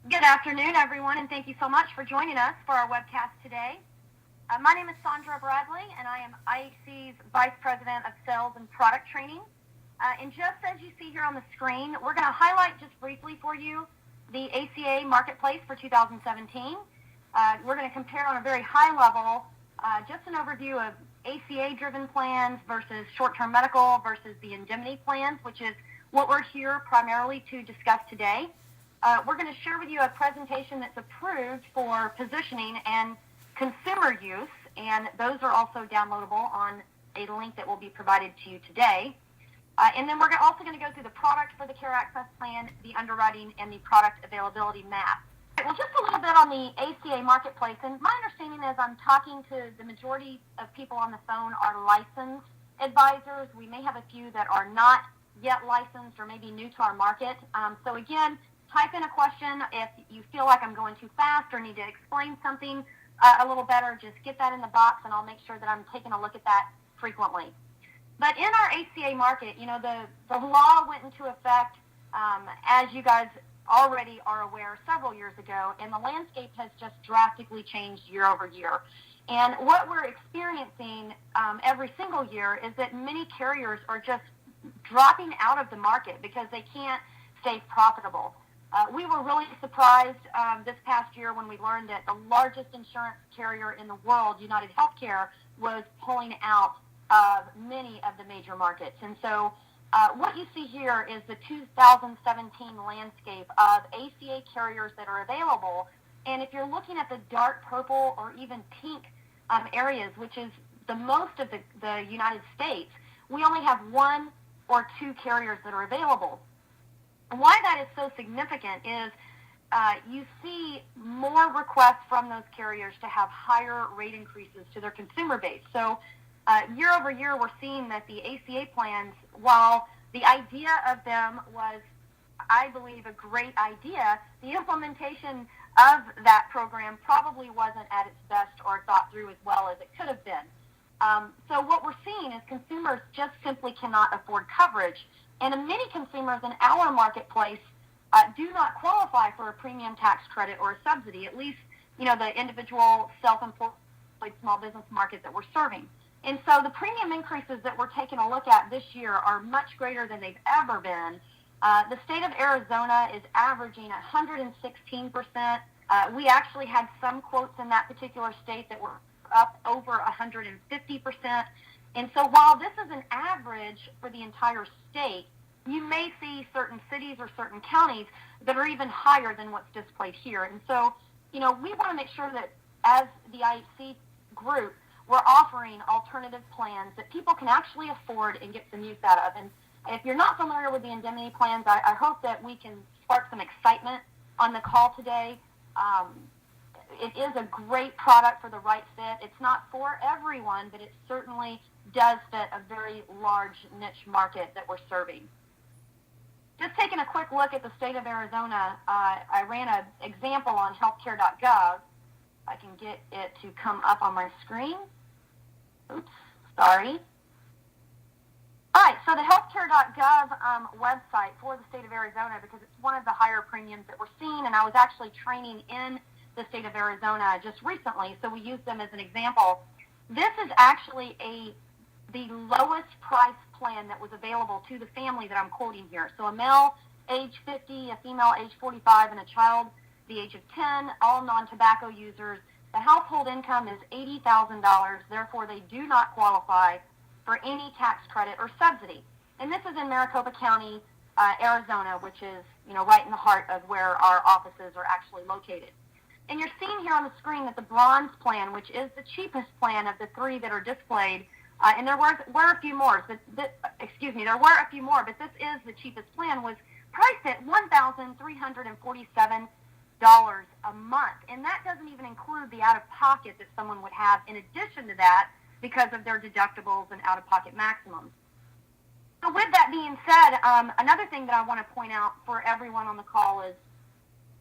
Good afternoon, everyone, and thank you so much for joining us for our webcast today. My name is Sandra Bradley, and I am IHC's Vice President of Sales and Product Training. And just as you see here on the screen, we're going to highlight just briefly for you the ACA marketplace for 2017. We're going to compare on a very high level just an overview of ACA-driven plans versus short-term medical versus the indemnity plans, which is what we're here primarily to discuss today. We're going to share with you a presentation that's approved for positioning and consumer use, and those are also downloadable on a link that will be provided to you today. And then we're also going to go through the product for the Care Access Plan, the underwriting, and the product availability map. Well, just a little bit on the ACA marketplace, and my understanding is I'm talking to the majority of people on the phone are licensed advisors. We may have a few that are not yet licensed or maybe new to our market. So again, type in a question. If you feel like I'm going too fast or need to explain something a little better, just get that in the box and I'll make sure that I'm taking a look at that frequently. But in our ACA market, the law went into effect, as you guys already are aware, several years ago, and the landscape has just drastically changed year over year. And what we're experiencing every single year is that many carriers are just dropping out of the market because they can't stay profitable. We were really surprised this past year when we learned that the largest insurance carrier in the world, United Healthcare, was pulling out of many of the major markets. And so what you see here is the 2017 landscape of ACA carriers that are available. And if you're looking at the dark purple or even pink areas, which is the most of the United States, we only have one or two carriers that are available. And why that is so significant is you see more requests from those carriers to have higher rate increases to their consumer base. So year over year, we're seeing that the ACA plans, while the idea of them was, I believe, a great idea, the implementation of that program probably wasn't at its best or thought through as well as it could have been. So what we're seeing is consumers just simply cannot afford coverage. And many consumers in our marketplace do not qualify for a premium tax credit or a subsidy, at least, the individual self-employed small business market that we're serving. And so the premium increases that we're taking a look at this year are much greater than they've ever been. The state of Arizona is averaging 116%. We actually had some quotes in that particular state that were up over 150%. And so while this is an average for the entire state, you may see certain cities or certain counties that are even higher than what's displayed here. And so, we want to make sure that as the IHC group, we're offering alternative plans that people can actually afford and get some use out of. And if you're not familiar with the indemnity plans, I hope that we can spark some excitement on the call today. It is a great product for the right fit. It's not for everyone, but it certainly does fit a very large niche market that we're serving. Just taking a quick look at the state of Arizona, I ran an example on healthcare.gov. I can get it to come up on my screen. Oops, sorry. All right, so the healthcare.gov website for the state of Arizona, because it's one of the higher premiums that we're seeing, and I was actually training in the state of Arizona just recently, so we used them as an example. This is actually the lowest price plan that was available to the family that I'm quoting here. So a male age 50, a female age 45, and a child the age of 10, all non-tobacco users. The household income is $80,000, therefore they do not qualify for any tax credit or subsidy. And this is in Maricopa County, Arizona, which is right in the heart of where our offices are actually located. And you're seeing here on the screen that the bronze plan, which is the cheapest plan of the three that are displayed, and there were a few more, but there were a few more, but this is the cheapest plan, was priced at $1,347 a month. And that doesn't even include the out-of-pocket that someone would have in addition to that because of their deductibles and out-of-pocket maximums. So with that being said, another thing that I want to point out for everyone on the call is,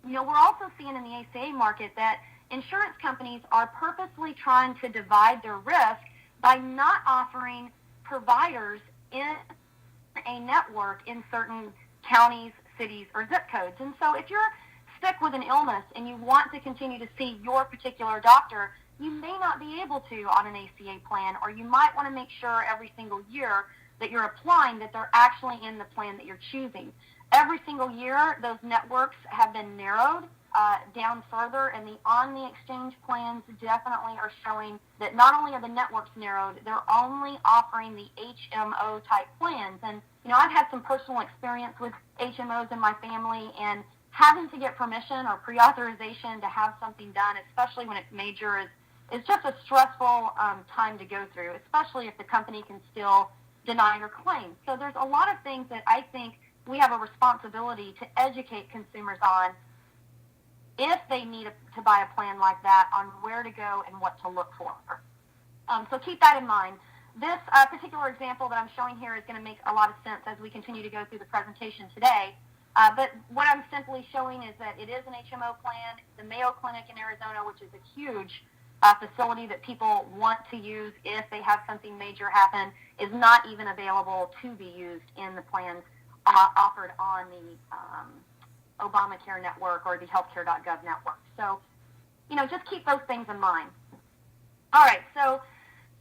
we're also seeing in the ACA market that insurance companies are purposely trying to divide their risk by not offering providers in a network in certain counties, cities, or zip codes. And so if you're sick with an illness and you want to continue to see your particular doctor, you may not be able to on an ACA plan, or you might want to make sure every single year that you're applying that they're actually in the plan that you're choosing. Every single year, those networks have been narrowed down further, and the on-the-exchange plans definitely are showing that not only are the networks narrowed, they're only offering the HMO-type plans. And, I've had some personal experience with HMOs in my family, and having to get permission or pre-authorization to have something done, especially when it's major, is just a stressful time to go through, especially if the company can still deny your claim. So there's a lot of things that I think we have a responsibility to educate consumers on if they need to buy a plan like that, on where to go and what to look for. So keep that in mind. This particular example that I'm showing here is going to make a lot of sense as we continue to go through the presentation today. But what I'm simply showing is that it is an HMO plan. The Mayo Clinic in Arizona, which is a huge facility that people want to use if they have something major happen, is not even available to be used in the plans offered on the Obamacare network or the healthcare.gov network. So, just keep those things in mind. All right, so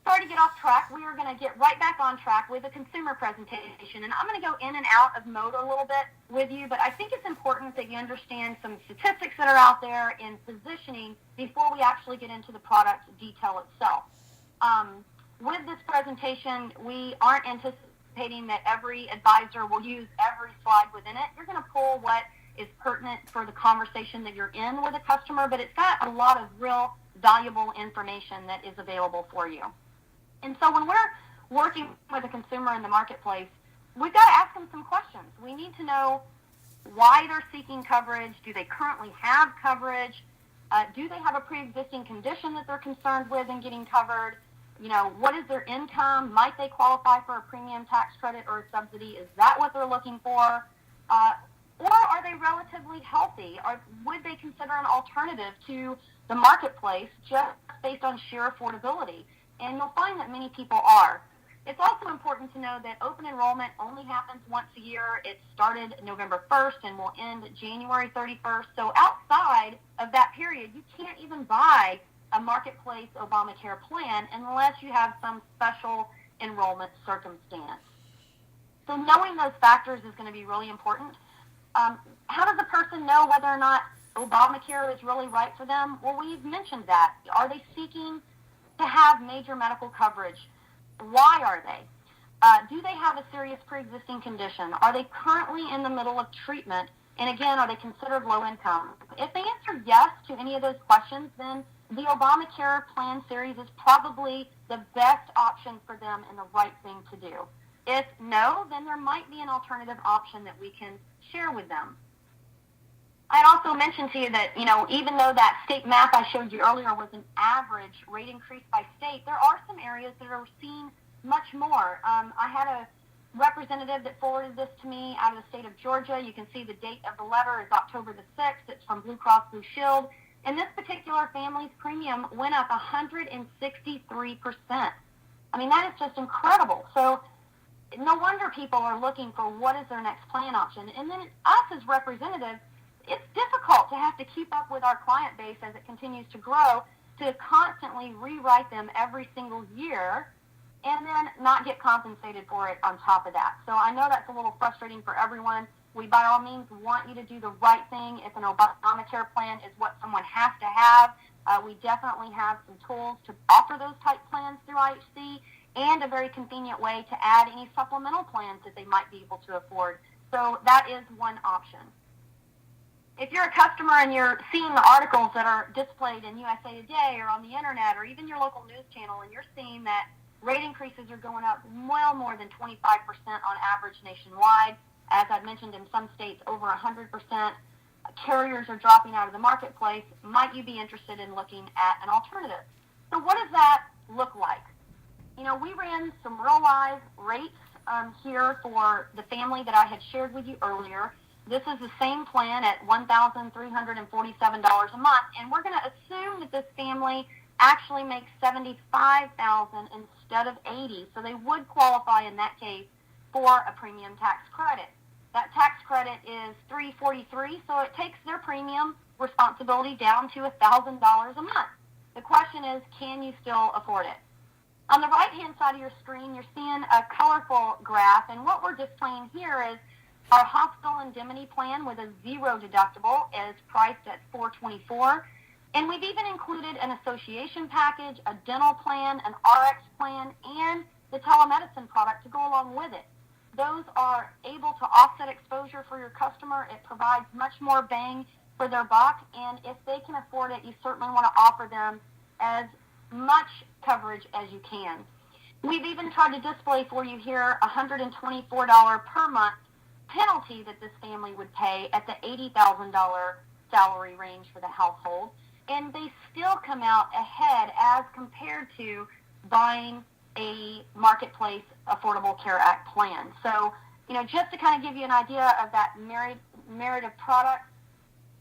sorry to get off track. We are going to get right back on track with a consumer presentation, and I'm going to go in and out of mode a little bit with you, but I think it's important that you understand some statistics that are out there in positioning before we actually get into the product detail itself. With this presentation, we aren't anticipating that every advisor will use every slide within it. You're going to pull what is pertinent for the conversation that you're in with a customer, but it's got a lot of real valuable information that is available for you. And so when we're working with a consumer in the marketplace, we've got to ask them some questions. We need to know why they're seeking coverage. Do they currently have coverage? Do they have a pre-existing condition that they're concerned with and getting covered? What is their income? Might they qualify for a premium tax credit or a subsidy? Is that what they're looking for? Or are they relatively healthy? Or would they consider an alternative to the marketplace just based on sheer affordability? And you'll find that many people are. It's also important to know that open enrollment only happens once a year. It started November 1st and will end January 31st. So outside of that period, you can't even buy a marketplace Obamacare plan unless you have some special enrollment circumstance. So knowing those factors is going to be really important. How does a person know whether or not Obamacare is really right for them? Well, we've mentioned that. Are they seeking to have major medical coverage? Why are they? Do they have a serious pre-existing condition? Are they currently in the middle of treatment? And again, are they considered low income? If they answer yes to any of those questions, then the Obamacare plan series is probably the best option for them and the right thing to do. If no, then there might be an alternative option that we can share with them. I'd also mentioned to you that, even though that state map I showed you earlier was an average rate increase by state, there are some areas that are seeing much more. I had a representative that forwarded this to me out of the state of Georgia. You can see the date of the letter is October the 6th. It's from Blue Cross Blue Shield. And this particular family's premium went up 163%. I mean, that is just incredible. So no wonder people are looking for what is their next plan option. And then us as representatives, it's difficult to have to keep up with our client base as it continues to grow, to constantly rewrite them every single year and then not get compensated for it on top of that. So I know that's a little frustrating for everyone. We by all means want you to do the right thing. If an Obamacare plan is what someone has to have, we definitely have some tools to offer those type plans through IHC and a very convenient way to add any supplemental plans that they might be able to afford. So that is one option. If you're a customer and you're seeing the articles that are displayed in USA Today or on the internet or even your local news channel, and you're seeing that rate increases are going up well more than 25% on average nationwide, as I've mentioned in some states over 100%, carriers are dropping out of the marketplace, might you be interested in looking at an alternative? So what does that look like? We ran some real live rates here for the family that I had shared with you earlier. This is the same plan at $1,347 a month, and we're going to assume that this family actually makes $75,000 instead of $80,000, so they would qualify in that case for a premium tax credit. That tax credit is $343, so it takes their premium responsibility down to $1,000 a month. The question is, can you still afford it? On the right-hand side of your screen, you're seeing a colorful graph, and what we're displaying here is our Hospital Indemnity Plan with a zero deductible is priced at $424, and we've even included an association package, a dental plan, an RX plan, and the telemedicine product to go along with it. Those are able to offset exposure for your customer. It provides much more bang for their buck, and if they can afford it, you certainly want to offer them as much coverage as you can. We've even tried to display for you here a $124 per month penalty that this family would pay at the $80,000 salary range for the household, and they still come out ahead as compared to buying a Marketplace Affordable Care Act plan. So, just to kind of give you an idea of that myriad of products,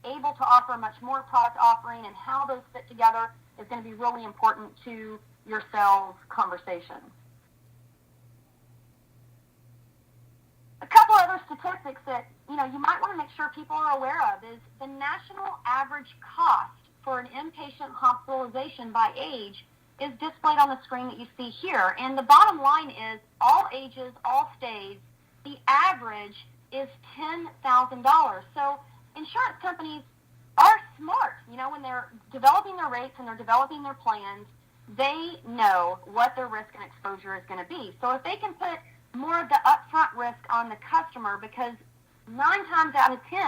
able to offer a much more product offering and how those fit together is going to be really important to your sales conversation. A couple other statistics that you might want to make sure people are aware of is the national average cost for an inpatient hospitalization by age is displayed on the screen that you see here. And the bottom line is all ages, all stays, the average is $10,000. So insurance companies are smart. When they're developing their rates and they're developing their plans, they know what their risk and exposure is going to be. So if they can put more of the upfront risk on the customer, because 9 times out of 10,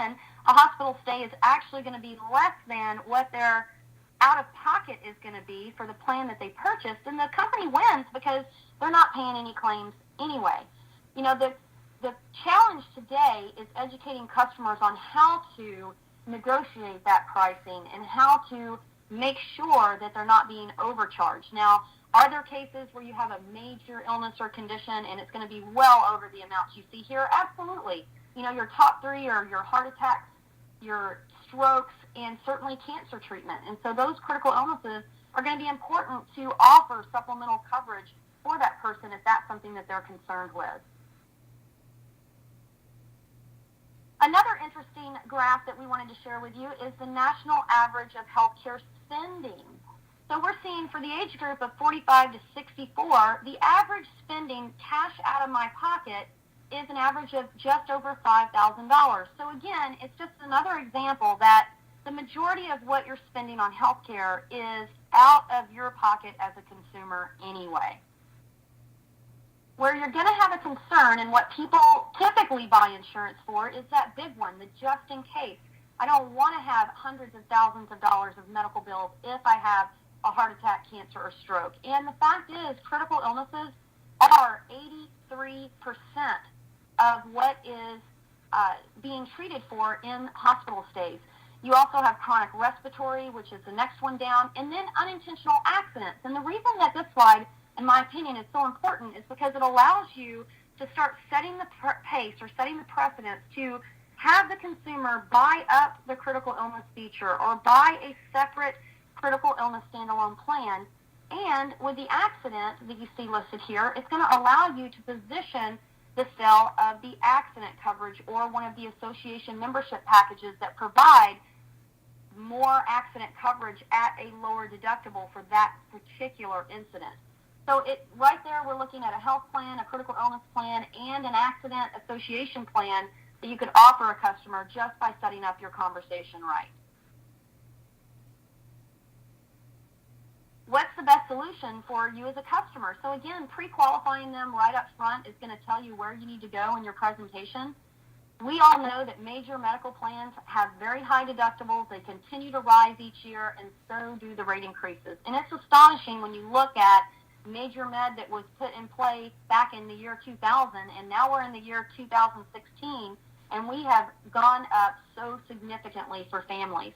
a hospital stay is actually going to be less than what their out-of-pocket is going to be for the plan that they purchased, and the company wins because they're not paying any claims anyway. The challenge today is educating customers on how to negotiate that pricing and how to make sure that they're not being overcharged. Now, are there cases where you have a major illness or condition and it's going to be well over the amounts you see here? Absolutely. Your top 3 are your heart attacks, your strokes, and certainly cancer treatment. And so those critical illnesses are going to be important to offer supplemental coverage for that person if that's something that they're concerned with. Another interesting graph that we wanted to share with you is the national average of healthcare spending. So we're seeing for the age group of 45 to 64, the average spending cash out of my pocket is an average of just over $5,000. So again, it's just another example that the majority of what you're spending on healthcare is out of your pocket as a consumer anyway. Where you're going to have a concern, and what people typically buy insurance for, is that big one, the just in case. I don't want to have hundreds of thousands of dollars of medical bills if I have a heart attack, cancer, or stroke. And the fact is, critical illnesses are 83% of what is being treated for in hospital stays. You also have chronic respiratory, which is the next one down, and then unintentional accidents. And the reason that this slide, in my opinion, is so important is because it allows you to start setting the pace or setting the precedence to have the consumer buy up the critical illness feature or buy a separate critical illness standalone plan. And with the accident that you see listed here, it's going to allow you to position the sale of the accident coverage or one of the association membership packages that provide more accident coverage at a lower deductible for that particular incident. So right there, we're looking at a health plan, a critical illness plan, and an accident association plan that you could offer a customer just by setting up your conversation right. What's the best solution for you as a customer? So again, pre-qualifying them right up front is going to tell you where you need to go in your presentation. We all know that major medical plans have very high deductibles. They continue to rise each year, and so do the rate increases. And it's astonishing when you look at major med that was put in place back in the year 2000, and now we're in the year 2016, and we have gone up so significantly for families.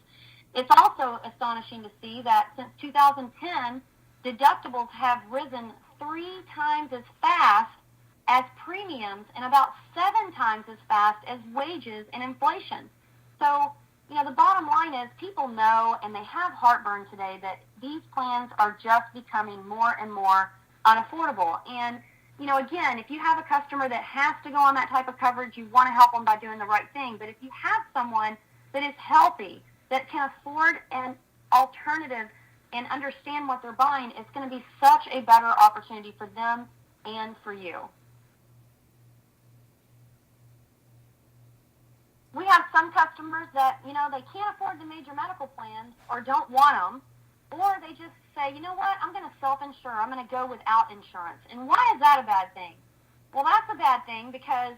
It's also astonishing to see that since 2010, deductibles have risen 3 times as fast as premiums and about 7 times as fast as wages and inflation. So, the bottom line is people know, and they have heartburn today, that these plans are just becoming more and more unaffordable. And, again, if you have a customer that has to go on that type of coverage, you want to help them by doing the right thing. But if you have someone that is healthy, that can afford an alternative and understand what they're buying, it's going to be such a better opportunity for them and for you. We have some customers that, they can't afford the major medical plans or don't want them, or they just say, you know what, I'm going to self-insure. I'm going to go without insurance. And why is that a bad thing? Well, that's a bad thing because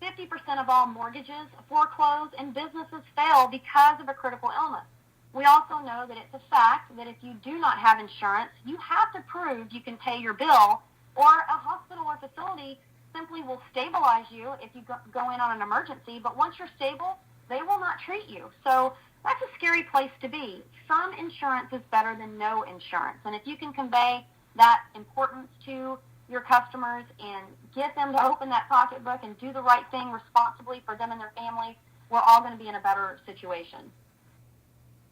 50% of all mortgages foreclose and businesses fail because of a critical illness. We also know that it's a fact that if you do not have insurance, you have to prove you can pay your bill, or a hospital or facility simply will stabilize you if you go in on an emergency, but once you're stable, they will not treat you. So that's a scary place to be. Some insurance is better than no insurance, and if you can convey that importance to your customers and get them to open that pocketbook and do the right thing responsibly for them and their families, we're all going to be in a better situation.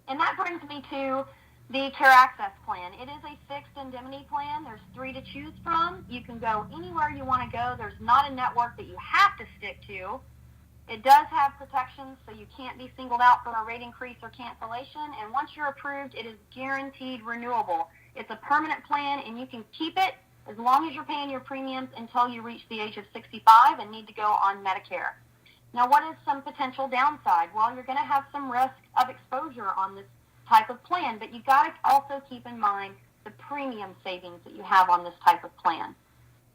And that brings me to the Care Access Plan. It is a fixed indemnity plan. There's 3 to choose from. You can go anywhere you want to go. There's not a network that you have to stick to. It does have protections, so you can't be singled out for a rate increase or cancellation. And once you're approved, it is guaranteed renewable. It's a permanent plan, and you can keep it as long as you're paying your premiums until you reach the age of 65 and need to go on Medicare. Now, what is some potential downside? Well, you're going to have some risk of exposure on this type of plan, but you've got to also keep in mind the premium savings that you have on this type of plan.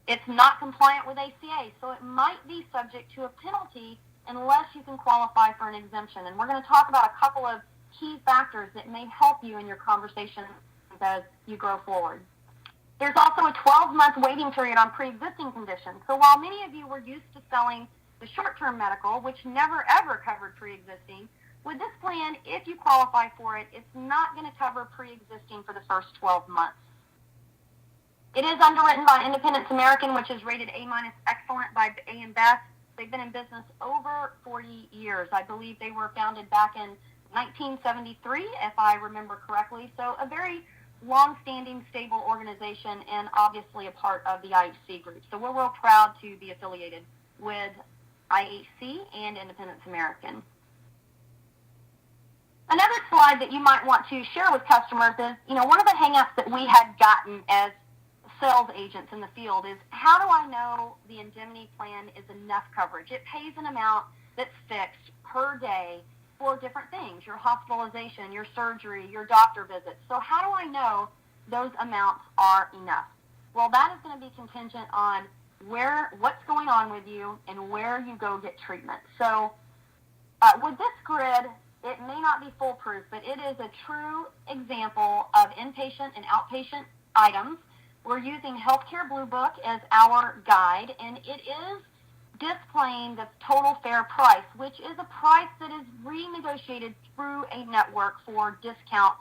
It's not compliant with ACA, so it might be subject to a penalty unless you can qualify for an exemption. And we're going to talk about a couple of key factors that may help you in your conversation as you grow forward. There's also a 12-month waiting period on pre-existing conditions. So while many of you were used to selling the short-term medical, which never ever covered pre-existing, with this plan, if you qualify for it, it's not going to cover pre-existing for the first 12 months. It is underwritten by Independence American, which is rated A- excellent by AM Best. They've been in business over 40 years. I believe they were founded back in 1973, if I remember correctly. So a very long-standing, stable organization, and obviously a part of the IHC group. So we're real proud to be affiliated with IHC and Independence American. Another slide that you might want to share with customers is, one of the hang-ups that we had gotten as sales agents in the field is, how do I know the indemnity plan is enough coverage? It pays an amount that's fixed per day for different things, your hospitalization, your surgery, your doctor visits. So how do I know those amounts are enough? Well, that is going to be contingent on what's going on with you and where you go get treatment. So with this grid, it may not be foolproof, but it is a true example of inpatient and outpatient items. We're using Healthcare Blue Book as our guide, and it is displaying the total fair price, which is a price that is renegotiated through a network for discount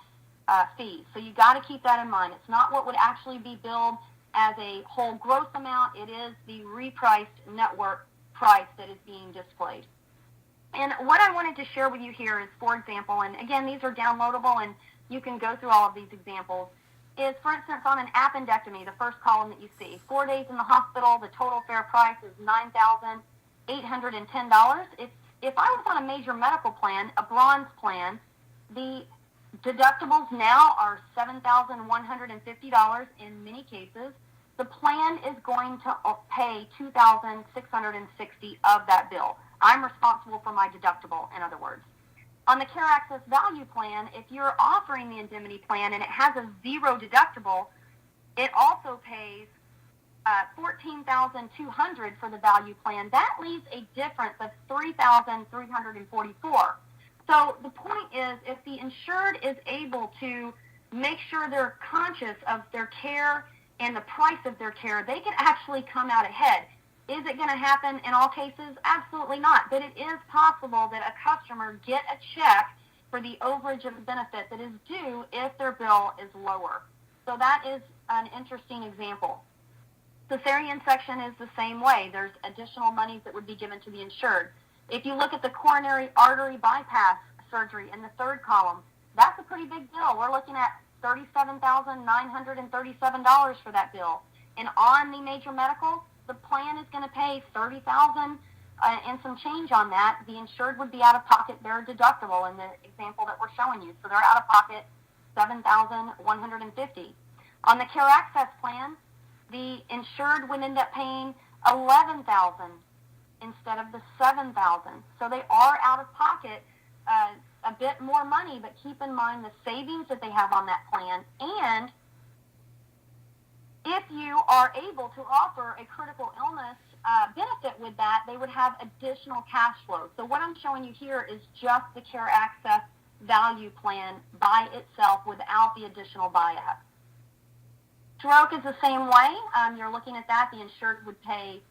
fees. So you got to keep that in mind. It's not what would actually be billed as a whole gross amount. It is the repriced network price that is being displayed. And what I wanted to share with you here is, for example, and again, these are downloadable and you can go through all of these examples, is, for instance, on an appendectomy, the first column that you see, 4 days in the hospital, the total fair price is $9,810. If I was on a major medical plan, a bronze plan, the deductibles now are $7,150 in many cases. The plan is going to pay $2,660 of that bill. I'm responsible for my deductible, in other words. On the Care Access Value Plan, if you're offering the indemnity plan and it has a zero deductible, it also pays $14,200 for the value plan. That leaves a difference of $3,344. So the point is, if the insured is able to make sure they're conscious of their care and the price of their care, they can actually come out ahead. Is it going to happen in all cases? Absolutely not. But it is possible that a customer get a check for the overage of the benefit that is due if their bill is lower. So that is an interesting example. Cesarean section is the same way. There's additional monies that would be given to the insured. If you look at the coronary artery bypass surgery in the third column, that's a pretty big bill. We're looking at $37,937 for that bill. And on the major medical, the plan is going to pay $30,000 and some change on that. The insured would be out of pocket their deductible in the example that we're showing you. So they're out of pocket $7,150. On the Care Access plan, the insured would end up paying $11,000 instead of the $7,000. So they are out of pocket a bit more money, but keep in mind the savings that they have on that plan. And if you are able to offer a critical illness benefit with that, they would have additional cash flow. So what I'm showing you here is just the Care Access value plan by itself without the additional buy-up. Stroke is the same way. You're looking at that. The insured would pay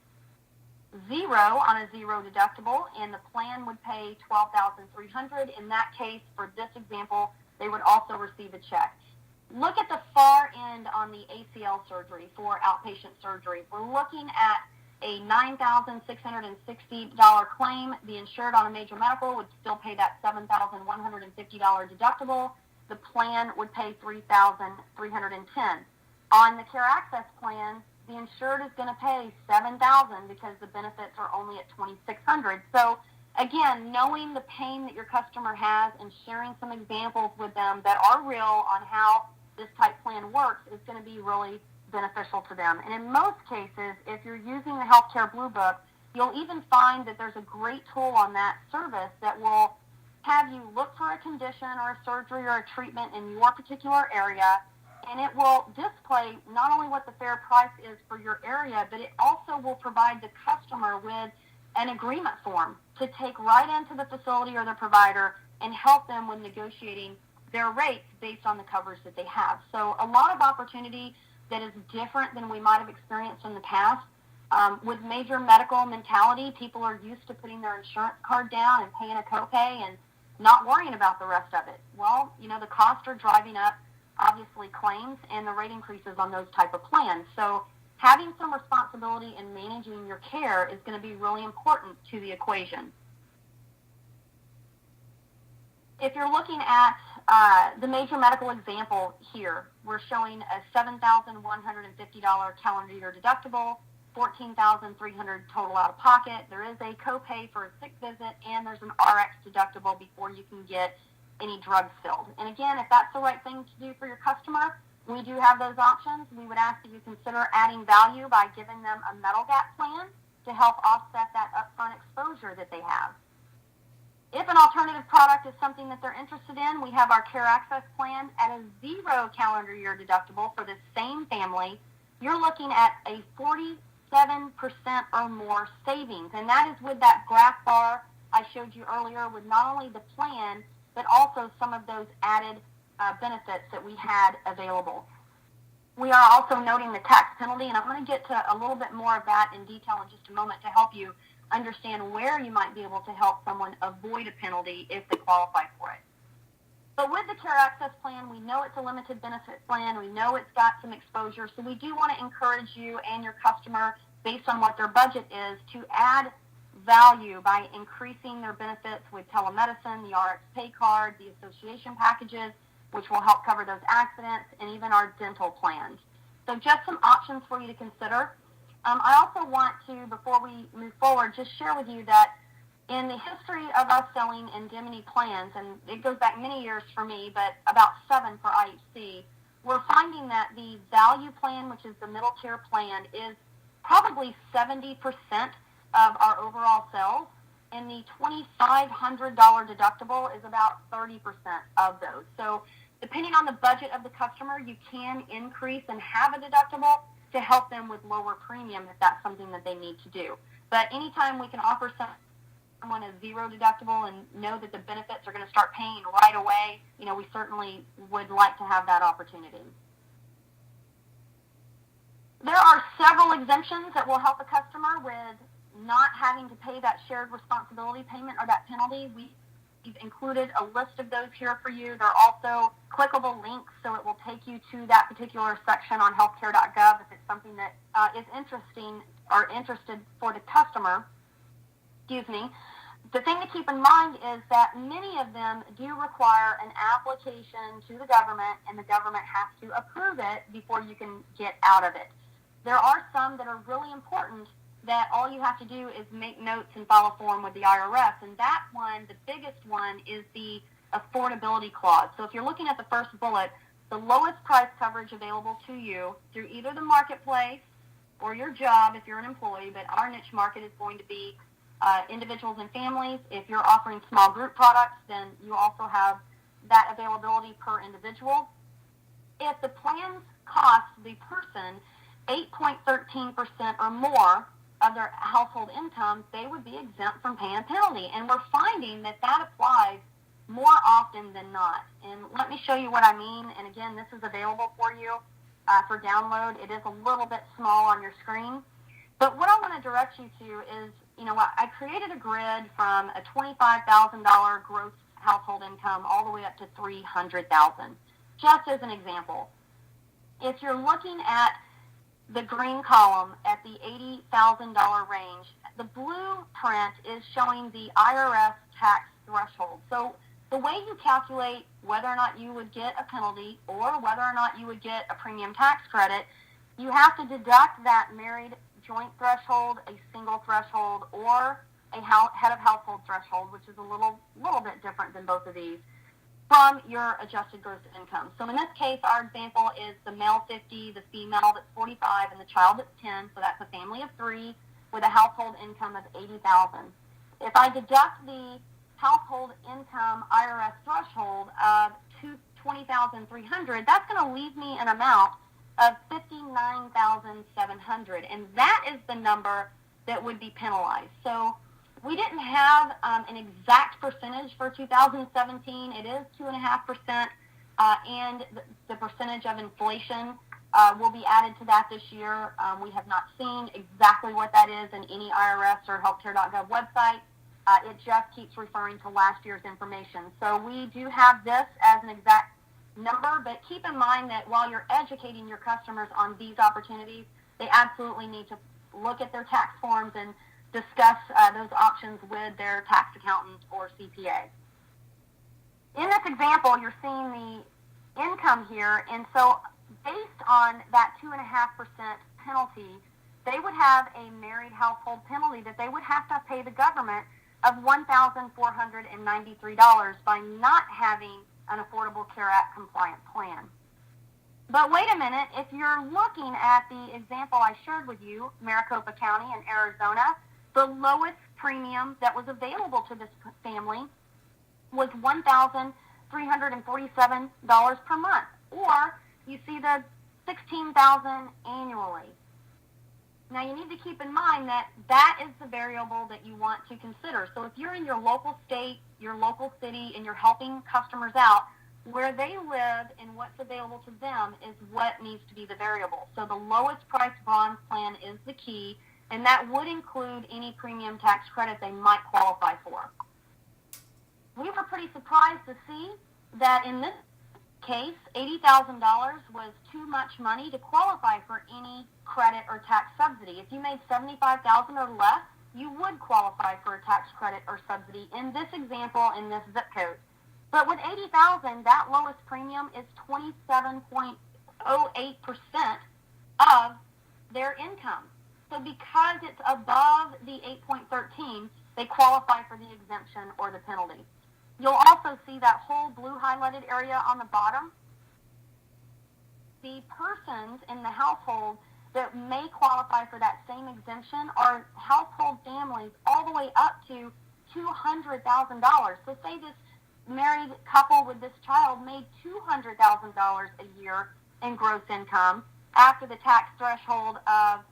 $0 on a $0 deductible, and the plan would pay $12,300. In that case, for this example, they would also receive a check. Look at the far end on the ACL surgery for outpatient surgery. We're looking at a $9,660 claim. The insured on a major medical would still pay that $7,150 deductible. The plan would pay $3,310. On the Care Access plan, the insured is going to pay $7,000 because the benefits are only at $2,600. So again, knowing the pain that your customer has and sharing some examples with them that are real on how this type plan works is going to be really beneficial to them. And in most cases, if you're using the Healthcare Blue Book, you'll even find that there's a great tool on that service that will have you look for a condition or a surgery or a treatment in your particular area, and it will display not only what the fair price is for your area, but it also will provide the customer with an agreement form to take right into the facility or the provider and help them with negotiating their rates based on the coverage that they have. So a lot of opportunity that is different than we might have experienced in the past. With major medical mentality, people are used to putting their insurance card down and paying a copay and not worrying about the rest of it. Well, the costs are driving up, obviously, claims and the rate increases on those type of plans. So having some responsibility in managing your care is going to be really important to the equation. If you're looking at the major medical example here, we're showing a $7,150 calendar year deductible, $14,300 total out of pocket. There is a copay for a sick visit, and there's an RX deductible before you can get any drugs filled. And again, if that's the right thing to do for your customer, we do have those options. We would ask that you consider adding value by giving them a metal gap plan to help offset that upfront exposure that they have. If an alternative product is something that they're interested in, we have our Care Access plan at a $0 calendar year deductible for the same family. You're looking at a 47% or more savings, and that is with that graph bar I showed you earlier with not only the plan, but also some of those added benefits that we had available. We are also noting the tax penalty, and I'm going to get to a little bit more of that in detail in just a moment to help you understand where you might be able to help someone avoid a penalty if they qualify for it. But with the Care Access plan, we know it's a limited benefit plan. We know it's got some exposure, so we do want to encourage you and your customer, based on what their budget is, to add value by increasing their benefits with telemedicine, the RX pay card, the association packages, which will help cover those accidents, and even our dental plans. So just some options for you to consider. I also want to, before we move forward, just share with you that in the history of us selling indemnity plans, and it goes back many years for me, but about 7 for IHC, we're finding that the value plan, which is the middle tier plan, is probably 70% of our overall sales, and the $2,500 deductible is about 30% of those. So depending on the budget of the customer, you can increase and have a deductible to help them with lower premium if that's something that they need to do. But anytime we can offer someone a $0 deductible and know that the benefits are going to start paying right away, we certainly would like to have that opportunity. There are several exemptions that will help a customer with not having to pay that shared responsibility payment or that penalty. We've included a list of those here for you. They're also clickable links, so it will take you to that particular section on healthcare.gov if it's something that is interesting or interested for the customer. The thing to keep in mind is that many of them do require an application to the government, and the government has to approve it before you can get out of it. there are some that are really important that all you have to do is make notes and file a form with the IRS. And that one, the biggest one, is the affordability clause. So if you're looking at the first bullet, the lowest price coverage available to you through either the marketplace or your job if you're an employee, but our niche market is going to be individuals and families. If you're offering small group products, then you also have that availability per individual. If the plans cost the person 8.13% or more of their household income, they would be exempt from paying a penalty. And we're finding that that applies more often than not. And let me show you what I mean. And again, this is available for you for download. It is a little bit small on your screen. But what I want to direct you to is, I created a grid from a $25,000 gross household income all the way up to $300,000, just as an example. If you're looking at the green column at the $80,000 range, the blueprint is showing the IRS tax threshold. So the way you calculate whether or not you would get a penalty or whether or not you would get a premium tax credit, you have to deduct that married joint threshold, a single threshold, or a head of household threshold, which is a little bit different than both of these, from your adjusted gross income. So in this case, our example is the male 50, the female that's 45, and the child that's 10. So that's a family of 3 with a household income of $80,000. If I deduct the household income IRS threshold of $20,300, that's going to leave me an amount of $59,700, and that is the number that would be penalized. So we didn't have an exact percentage for 2017. It is 2.5%, and the percentage of inflation will be added to that this year. We have not seen exactly what that is in any IRS or healthcare.gov website. It just keeps referring to last year's information. So we do have this as an exact number, but keep in mind that while you're educating your customers on these opportunities, they absolutely need to look at their tax forms and discuss those options with their tax accountant or CPA. In this example, you're seeing the income here, and so based on that 2.5% penalty, they would have a married household penalty that they would have to pay the government of $1,493 by not having an Affordable Care Act compliant plan. But wait a minute, if you're looking at the example I shared with you, Maricopa County in Arizona, the lowest premium that was available to this family was $1,347 per month, or you see the $16,000 annually. Now you need to keep in mind that that is the variable that you want to consider. So if you're in your local state, your local city, and you're helping customers out, where they live and what's available to them is what needs to be the variable. So the lowest price bronze plan is the key, and that would include any premium tax credit they might qualify for. We were pretty surprised to see that in this case, $80,000 was too much money to qualify for any credit or tax subsidy. If you made $75,000 or less, you would qualify for a tax credit or subsidy in this example in this zip code. But with $80,000, that lowest premium is 27.08% of their income. So because it's above the 8.13, they qualify for the exemption or the penalty. You'll also see that whole blue highlighted area on the bottom. The persons in the household that may qualify for that same exemption are household families all the way up to $200,000. So say this married couple with this child made $200,000 a year in gross income after the tax threshold of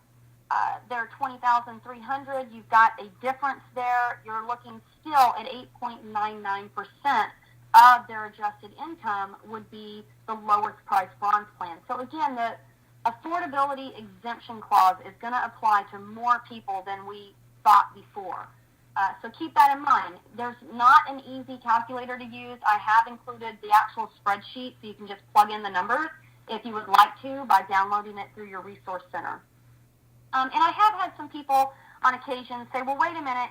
their $20,300. You've got a difference there. You're looking still at 8.99% of their adjusted income would be the lowest price bronze plan. So again, the affordability exemption clause is going to apply to more people than we thought before. So keep that in mind. There's not an easy calculator to use. I have included the actual spreadsheet so you can just plug in the numbers if you would like to by downloading it through your resource center. And I have had some people on occasion say, well, wait a minute,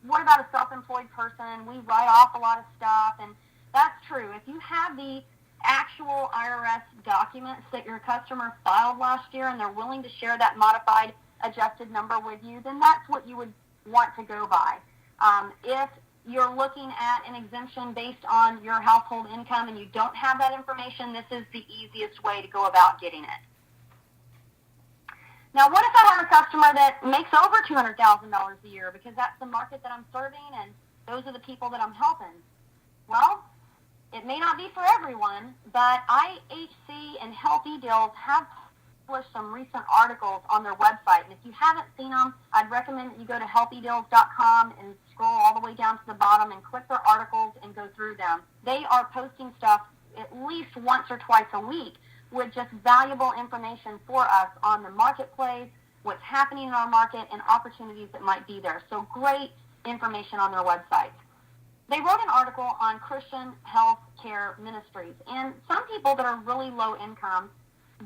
what about a self-employed person? We write off a lot of stuff, and that's true. If you have the actual IRS documents that your customer filed last year and they're willing to share that modified adjusted number with you, then that's what you would want to go by. If you're looking at an exemption based on your household income and you don't have that information, this is the easiest way to go about getting it. Now, what if I have a customer that makes over $200,000 a year, because that's the market that I'm serving and those are the people that I'm helping? Well, it may not be for everyone, but IHC and Health eDeals have published some recent articles on their website. And if you haven't seen them, I'd recommend that you go to healthedeals.com and scroll all the way down to the bottom and click their articles and go through them. They are posting stuff at least once or twice a week with just valuable information for us on the marketplace, what's happening in our market, and opportunities that might be there. So great information on their website. They wrote an article on Christian health care ministries, and some people that are really low income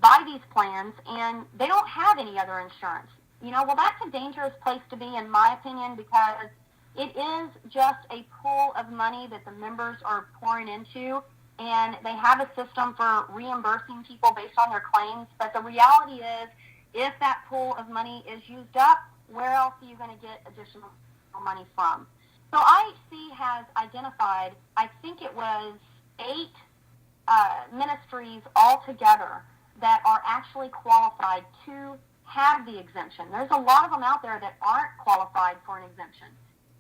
buy these plans and they don't have any other insurance. Well, that's a dangerous place to be, in my opinion, because it is just a pool of money that the members are pouring into, and they have a system for reimbursing people based on their claims. But the reality is, if that pool of money is used up, where else are you going to get additional money from? So IHC has identified, I think it was 8 ministries altogether that are actually qualified to have the exemption. There's a lot of them out there that aren't qualified for an exemption.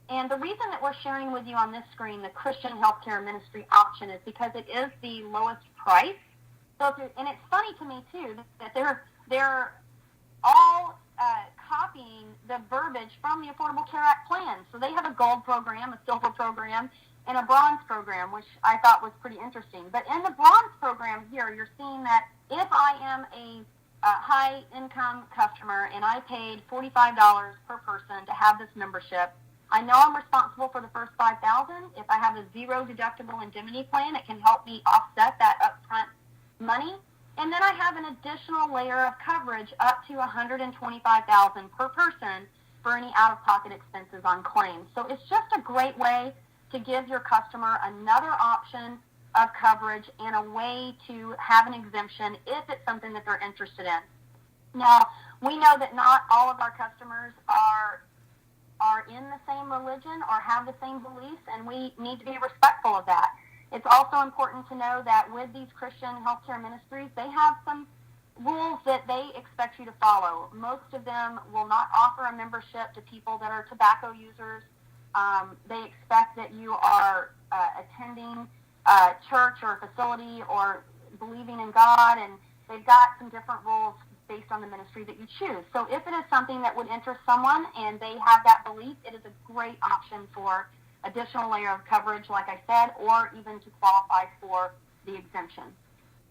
And the reason that we're sharing with you on this screen the Christian healthcare ministry option is because it is the lowest price. So and it's funny to me too that they're all copying the verbiage from the Affordable Care Act plan. So they have a gold program, a silver program, and a bronze program, which I thought was pretty interesting. But in the bronze program here, you're seeing that if I am a high-income customer and I paid $45 per person to have this membership, I know I'm responsible for the first $5,000. If I have a zero deductible indemnity plan, it can help me offset that upfront money. And then I have an additional layer of coverage up to $125,000 per person for any out-of-pocket expenses on claims. So it's just a great way to give your customer another option of coverage and a way to have an exemption if it's something that they're interested in. Now, we know that not all of our customers are in the same religion or have the same beliefs, and we need to be respectful of that. It's also important to know that with these Christian healthcare ministries, they have some rules that they expect you to follow. Most of them will not offer a membership to people that are tobacco users. They expect that you are attending church or a facility or believing in God, and they've got some different rules based on the ministry that you choose. So if it is something that would interest someone and they have that belief, it is a great option for additional layer of coverage, like I said, or even to qualify for the exemption.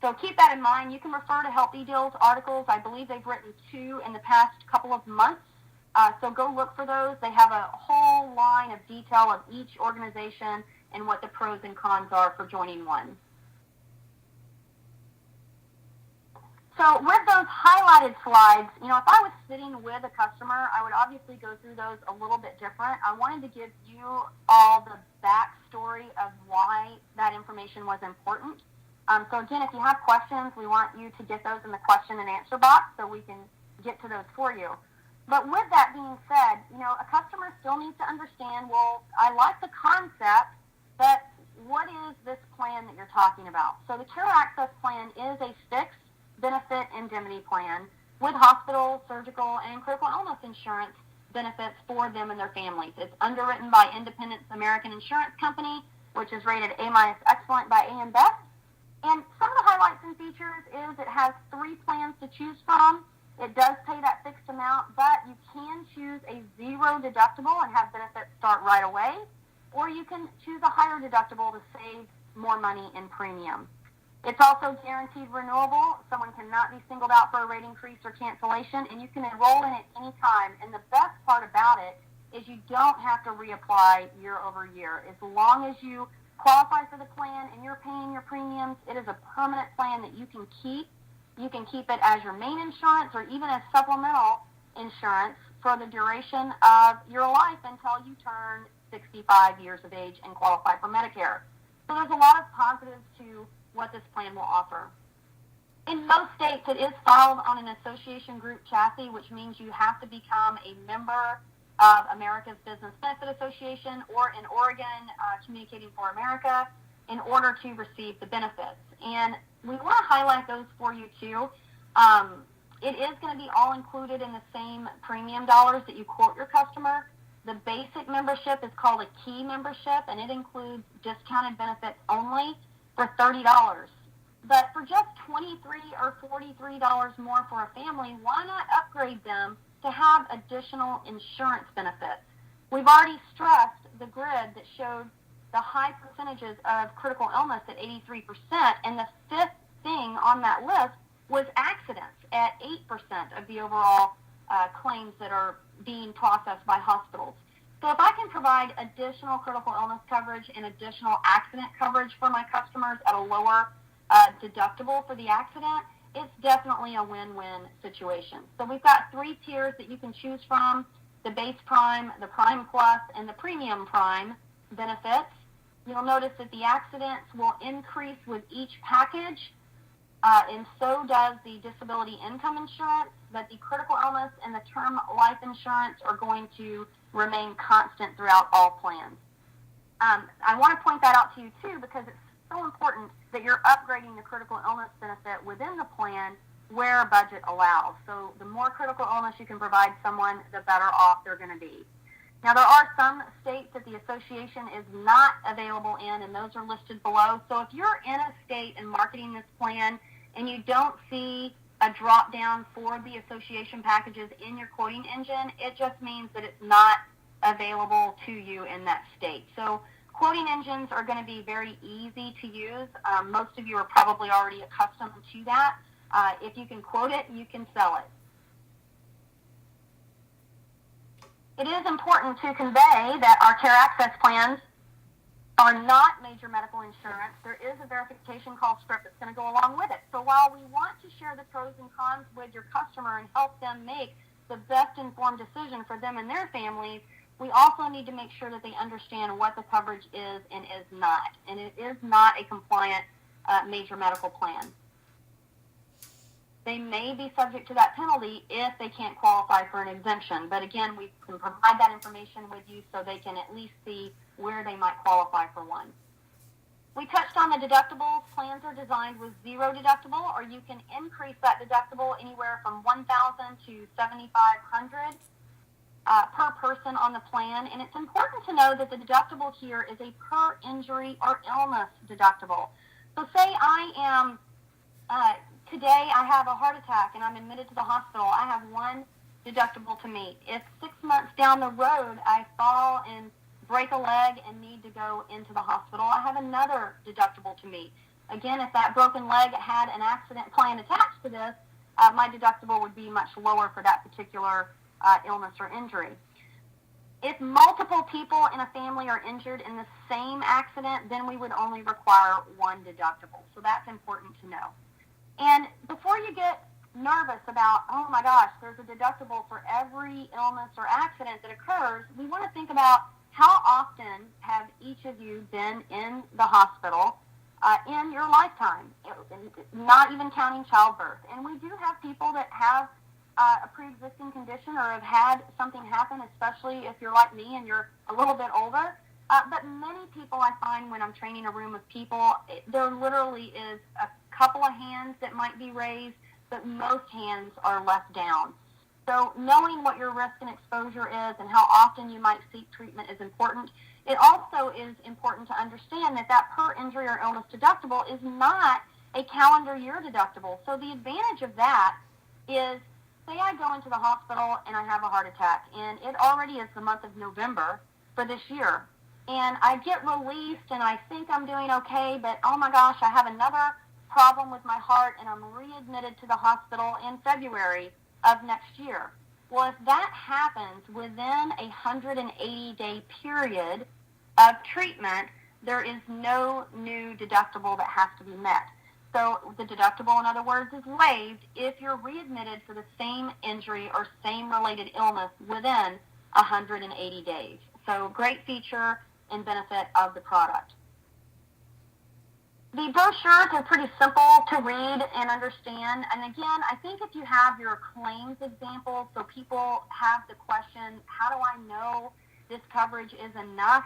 So keep that in mind. You can refer to Health eDeals articles. I believe they've written 2 in the past couple of months. So go look for those. They have a whole line of detail of each organization and what the pros and cons are for joining one. So with those highlighted slides, if I was sitting with a customer, I would obviously go through those a little bit different. I wanted to give you all the backstory of why that information was important. So again, if you have questions, we want you to get those in the question and answer box so we can get to those for you. But with that being said, a customer still needs to understand, well, I like the concept, but what is this plan that you're talking about? So the Care Access Plan is a fixed benefit indemnity plan with hospital, surgical, and critical illness insurance benefits for them and their families. It's underwritten by Independence American Insurance Company, which is rated A- excellent by AM Best. And some of the highlights and features is it has 3 plans to choose from. It does pay that fixed amount, but you can choose a zero deductible and have benefits start right away, or you can choose a higher deductible to save more money in premium. It's also guaranteed renewable. Someone cannot be singled out for a rate increase or cancellation, and you can enroll in it any time. And the best part about it is you don't have to reapply year over year. As long as you qualify for the plan and you're paying your premiums, it is a permanent plan that you can keep. You can keep it as your main insurance or even as supplemental insurance for the duration of your life until you turn 65 years of age and qualify for Medicare. So there's a lot of positives to what this plan will offer. In most states, it is filed on an association group chassis, which means you have to become a member of America's Business Benefit Association, or in Oregon, Communicating for America, in order to receive the benefits. And we want to highlight those for you too. It is going to be all included in the same premium dollars that you quote your customer. The basic membership is called a key membership, and it includes discounted benefits only for $30. But for just $23 or $43 more for a family, why not upgrade them to have additional insurance benefits? We've already stressed the grid that showed the high percentages of critical illness at 83%, and the fifth thing on that list was accidents at 8% of the overall claims that are being processed by hospitals. So if I can provide additional critical illness coverage and additional accident coverage for my customers at a lower deductible for the accident, it's definitely a win-win situation. So we've got 3 tiers that you can choose from: the base prime, the prime plus, and the premium prime benefits. You'll notice that the accidents will increase with each package, and so does the disability income insurance, but the critical illness and the term life insurance are going to remain constant throughout all plans. I want to point that out to you too, because it's so important that you're upgrading the critical illness benefit within the plan where budget allows. So the more critical illness you can provide someone, the better off they're going to be. Now, there are some states that the association is not available in, and those are listed below. So if you're in a state and marketing this plan and you don't see a drop down for the association packages in your quoting engine, it just means that it's not available to you in that state. So quoting engines are going to be very easy to use. Most of you are probably already accustomed to that. If you can quote it, you can sell it. It is important to convey that our care access plans are not major medical insurance. There is a verification call script that's going to go along with it. So while we want to share the pros and cons with your customer and help them make the best informed decision for them and their families, we also need to make sure that they understand what the coverage is and is not. And it is not a compliant major medical plan. They may be subject to that penalty if they can't qualify for an exemption. But again, we can provide that information with you so they can at least see where they might qualify for one. We touched on the deductibles. Plans are designed with 0 deductible, or you can increase that deductible anywhere from $1,000 to $7,500 per person on the plan. And it's important to know that the deductible here is a per injury or illness deductible. So say I am today I have a heart attack and I'm admitted to the hospital. I have one deductible to meet. If 6 months down the road I fall and break a leg and need to go into the hospital, I have another deductible to meet. Again, if that broken leg had an accident plan attached to this, my deductible would be much lower for that particular illness or injury. If multiple people in a family are injured in the same accident, then we would only require one deductible. So that's important to know. And before you get nervous about, oh my gosh, there's a deductible for every illness or accident that occurs, we want to think about how often have each of you been in the hospital in your lifetime, not even counting childbirth. And we do have people that have a pre-existing condition or have had something happen, especially if you're like me and you're a little bit older. But many people I find when I'm training a room of people, there literally is a couple of hands that might be raised, but most hands are left down. So knowing what your risk and exposure is and how often you might seek treatment is important. It also is important to understand that that per injury or illness deductible is not a calendar year deductible. So the advantage of that is, say I go into the hospital and I have a heart attack, and it already is the month of November for this year. And I get released and I think I'm doing okay, but oh my gosh, I have another problem with my heart and I'm readmitted to the hospital in February of next year. Well, if that happens within a 180-day period of treatment, there is no new deductible that has to be met. So the deductible, in other words, is waived if you're readmitted for the same injury or same related illness within 180 days. So great feature and benefit of the product. The brochures are pretty simple to read and understand. And again, I think if you have your claims example, so people have the question, how do I know this coverage is enough?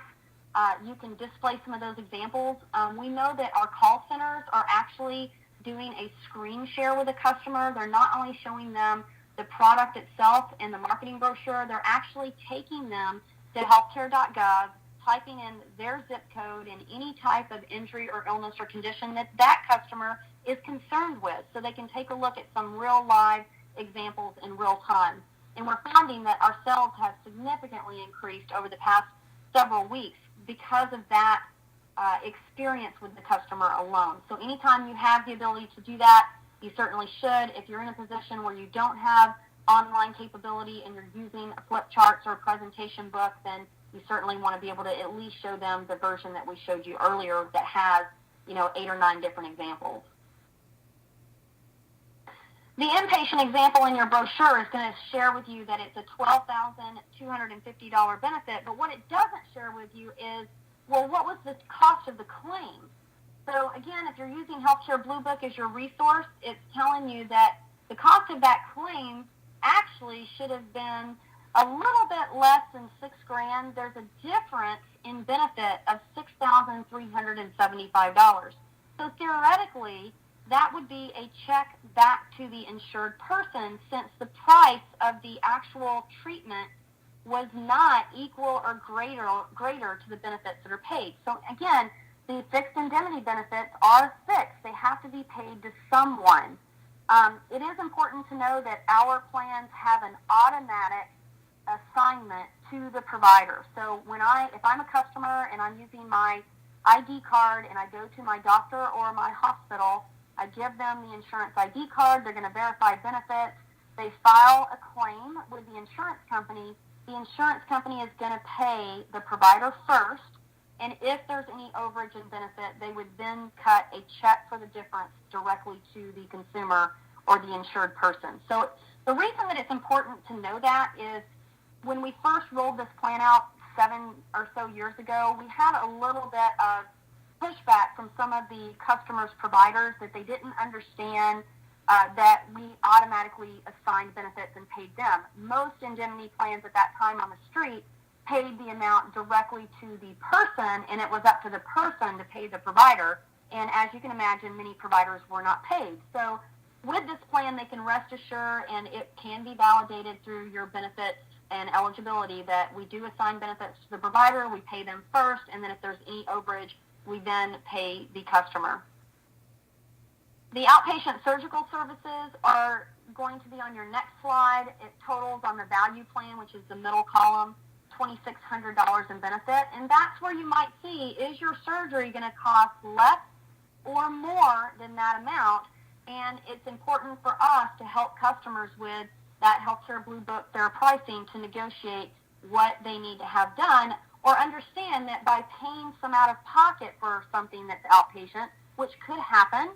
You can display some of those examples. We know that our call centers are actually doing a screen share with a customer. They're not only showing them the product itself and the marketing brochure, they're actually taking them to healthcare.gov, typing in their zip code and any type of injury or illness or condition that that customer is concerned with, so they can take a look at some real live examples in real time. And we're finding that our sales have significantly increased over the past several weeks because of that experience with the customer alone. So anytime you have the ability to do that, you certainly should. If you're in a position where you don't have online capability and you're using flip charts or a presentation book, then you certainly want to be able to at least show them the version that we showed you earlier that has, 8 or 9 different examples. The inpatient example in your brochure is going to share with you that it's a $12,250 benefit, but what it doesn't share with you is, well, what was the cost of the claim? So again, if you're using Healthcare Blue Book as your resource, it's telling you that the cost of that claim actually should have been a little bit less than $6,000. There's a difference in benefit of $6,375. So theoretically, that would be a check back to the insured person, since the price of the actual treatment was not equal or greater to the benefits that are paid. So again, the fixed indemnity benefits are fixed. They have to be paid to someone. It is important to know that our plans have an automatic assignment to the provider. So if I'm a customer and I'm using my ID card and I go to my doctor or my hospital, I give them the insurance ID card. They're going to verify benefits. They file a claim with the insurance company. The insurance company is going to pay the provider first, and if there's any overage in benefit, they would then cut a check for the difference directly to the consumer or the insured person. So the reason that it's important to know that is when we first rolled this plan out 7 or so years ago, we had a little bit of pushback from some of the customers' providers that they didn't understand that we automatically assigned benefits and paid them. Most indemnity plans at that time on the street paid the amount directly to the person, and it was up to the person to pay the provider. And as you can imagine, many providers were not paid. So with this plan, they can rest assured, and it can be validated through your benefits and eligibility, that we do assign benefits to the provider, we pay them first, and then if there's any overage, we then pay the customer. The outpatient surgical services are going to be on your next slide. It totals on the value plan, which is the middle column, $2,600 in benefit. And that's where you might see, is your surgery going to cost less or more than that amount? And it's important for us to help customers with that Healthcare Blue Book, their pricing, to negotiate what they need to have done, or understand that by paying some out of pocket for something that's outpatient, which could happen,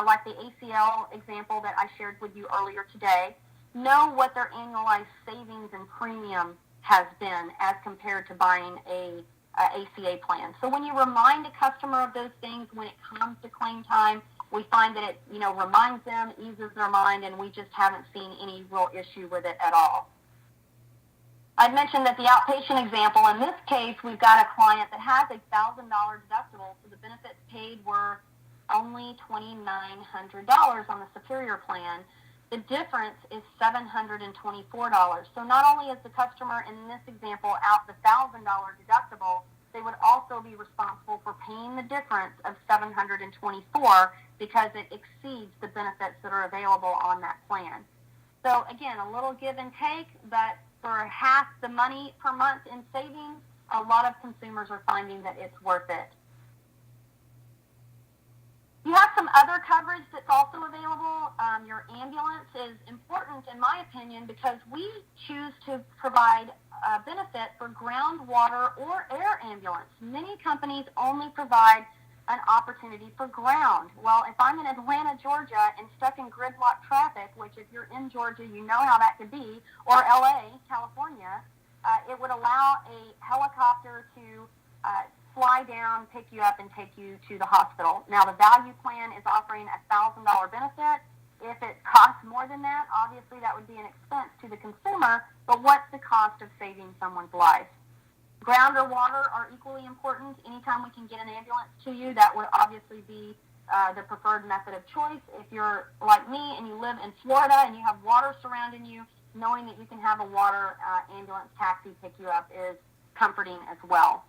like the ACL example that I shared with you earlier today, know what their annualized savings and premium has been as compared to buying a ACA plan. So when you remind a customer of those things when it comes to claim time, we find that it reminds them, eases their mind, and we just haven't seen any real issue with it at all. I'd mentioned that the outpatient example, in this case, we've got a client that has a $1,000 deductible, so the benefits paid were only $2,900 on the Superior plan. The difference is $724. So not only is the customer in this example out the $1,000 deductible, they would also be responsible for paying the difference of $724 because it exceeds the benefits that are available on that plan. So again, a little give and take, but for half the money per month in savings, a lot of consumers are finding that it's worth it. You have some other coverage that's also available. Your ambulance is important, in my opinion, because we choose to provide a benefit for ground, water, or air ambulance. Many companies only provide an opportunity for ground. Well, if I'm in Atlanta, Georgia, and stuck in gridlock traffic, which if you're in Georgia, you know how that could be, or LA, California, it would allow a helicopter to fly down, pick you up, and take you to the hospital. Now, the value plan is offering a $1,000 benefit. If it costs more than that, obviously that would be an expense to the consumer, but what's the cost of saving someone's life? Ground or water are equally important. Anytime we can get an ambulance to you, that would obviously be the preferred method of choice. If you're like me and you live in Florida and you have water surrounding you, knowing that you can have a water ambulance taxi pick you up is comforting as well.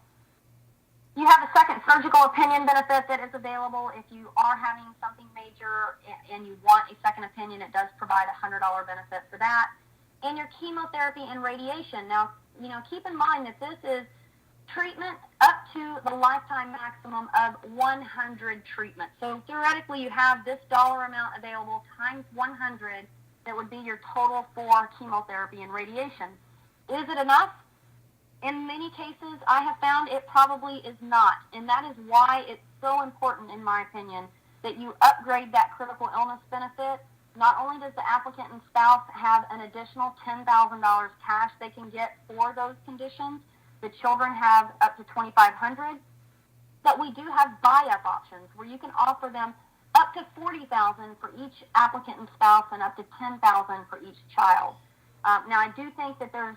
You have a second surgical opinion benefit that is available. If you are having something major and you want a second opinion, it does provide a $100 benefit for that. And your chemotherapy and radiation. Now, keep in mind that this is treatment up to the lifetime maximum of 100 treatments. So theoretically, you have this dollar amount available times 100 that would be your total for chemotherapy and radiation. Is it enough? In many cases, I have found it probably is not, and that is why it's so important, in my opinion, that you upgrade that critical illness benefit. Not only does the applicant and spouse have an additional $10,000 cash they can get for those conditions, the children have up to $2,500, but we do have buy-up options where you can offer them up to $40,000 for each applicant and spouse and up to $10,000 for each child. Now, I do think that there's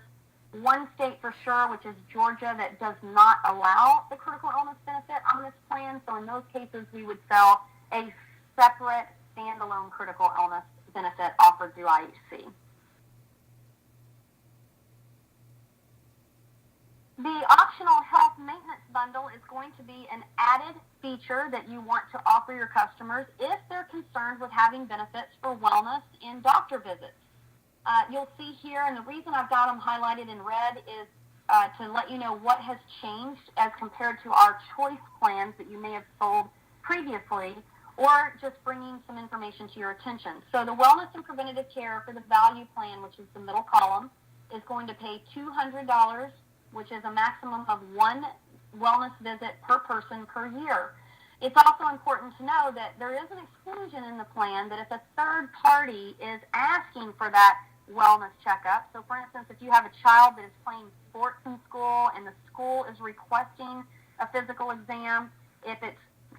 one state for sure, which is Georgia, that does not allow the critical illness benefit on this plan. So in those cases, we would sell a separate standalone critical illness benefit offered through IHC. The optional health maintenance bundle is going to be an added feature that you want to offer your customers if they're concerned with having benefits for wellness and doctor visits. You'll see here, and the reason I've got them highlighted in red is to let you know what has changed as compared to our choice plans that you may have sold previously, or just bringing some information to your attention. So the wellness and preventative care for the value plan, which is the middle column, is going to pay $200, which is a maximum of one wellness visit per person per year. It's also important to know that there is an exclusion in the plan that if a third party is asking for that wellness checkup, so for instance, if you have a child that is playing sports in school and the school is requesting a physical exam, if it's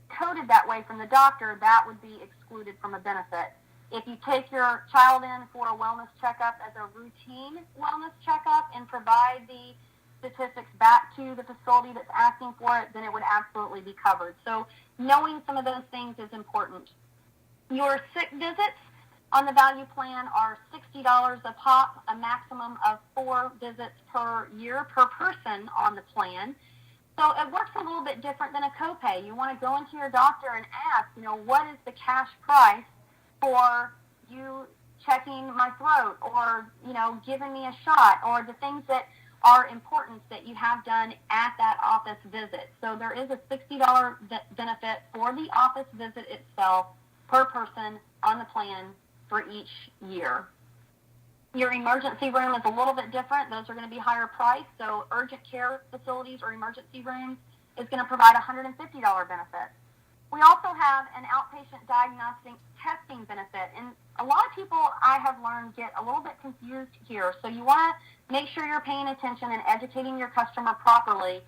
coded that way from the doctor, that would be excluded from a benefit. If you take your child in for a wellness checkup as a routine wellness checkup and provide the statistics back to the facility that's asking for it, then it would absolutely be covered. So knowing some of those things is important. Your sick visits on the value plan are $60 a pop, a maximum of 4 visits per year per person on the plan. So it works a little bit different than a copay. You want to go into your doctor and ask, what is the cash price for you checking my throat or, giving me a shot, or the things that are important that you have done at that office visit. So there is a $60 benefit for the office visit itself per person on the plan for each year. Your emergency room is a little bit different. Those are going to be higher priced. So urgent care facilities or emergency rooms is going to provide a $150 benefit. We also have an outpatient diagnostic testing benefit. And a lot of people, I have learned, get a little bit confused here. So you want to make sure you're paying attention and educating your customer properly.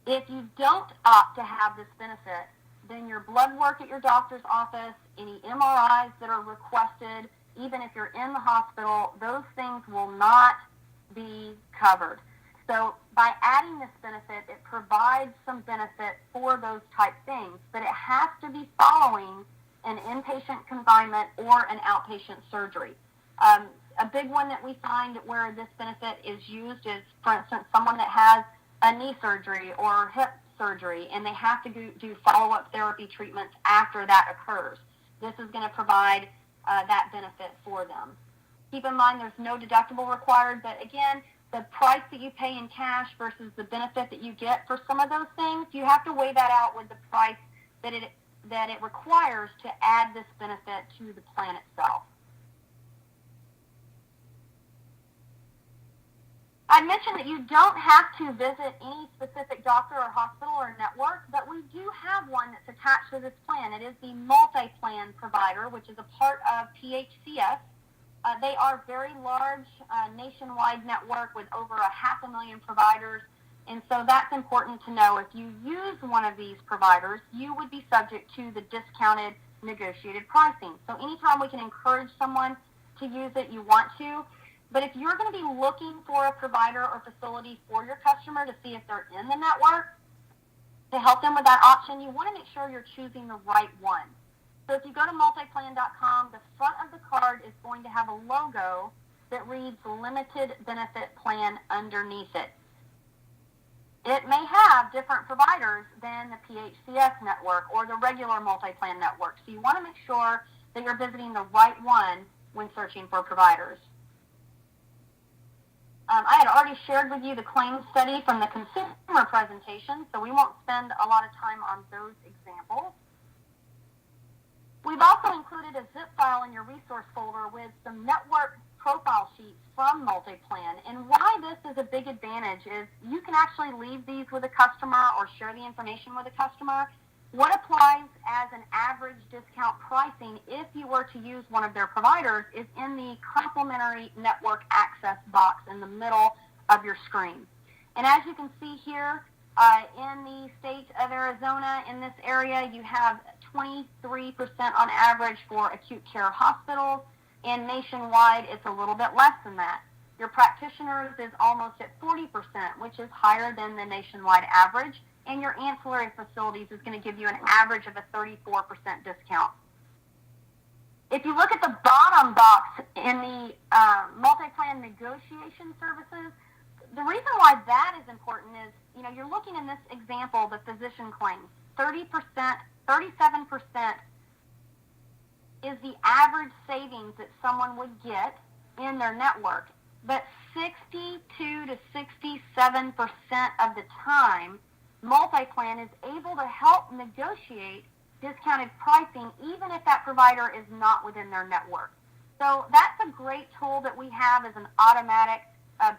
If you don't opt to have this benefit, then your blood work at your doctor's office, any MRIs that are requested, even if you're in the hospital, those things will not be covered. So by adding this benefit, it provides some benefit for those type things, but it has to be following an inpatient confinement or an outpatient surgery. A big one that we find where this benefit is used is, for instance, someone that has a knee surgery or hip surgery, and they have to do follow-up therapy treatments after that occurs. This is going to provide that benefit for them. Keep in mind there's no deductible required, but again, the price that you pay in cash versus the benefit that you get for some of those things, you have to weigh that out with the price that it requires to add this benefit to the plan itself. I mentioned that you don't have to visit any specific doctor or hospital or network, but we do have one that's attached to this plan. It is the MultiPlan Provider, which is a part of PreExisting. They are very large, nationwide network with over 500,000 providers. And so that's important to know. If you use one of these providers, you would be subject to the discounted negotiated pricing. So anytime we can encourage someone to use it, you want to. But if you're going to be looking for a provider or facility for your customer to see if they're in the network, to help them with that option, you want to make sure you're choosing the right one. So if you go to multiplan.com, the front of the card is going to have a logo that reads Limited Benefit Plan underneath it. It may have different providers than the PHCS network or the regular MultiPlan network. So you want to make sure that you're visiting the right one when searching for providers. I had already shared with you the claims study from the consumer presentation, so we won't spend a lot of time on those examples. We've also included a zip file in your resource folder with some network profile sheets from MultiPlan. And why this is a big advantage is you can actually leave these with a customer or share the information with a customer. What applies as an average discount pricing if you were to use one of their providers is in the complimentary network access box in the middle of your screen. And as you can see here, in the state of Arizona, in this area, you have 23% on average for acute care hospitals, and nationwide, it's a little bit less than that. Your practitioners is almost at 40%, which is higher than the nationwide average, and your ancillary facilities is going to give you an average of a 34% discount. If you look at the bottom box in the MultiPlan negotiation services, the reason why that is important is, you're looking in this example, the physician claims, 30%, 37% is the average savings that someone would get in their network. But 62 to 67% of the time, MultiPlan is able to help negotiate discounted pricing even if that provider is not within their network. So that's a great tool that we have as an automatic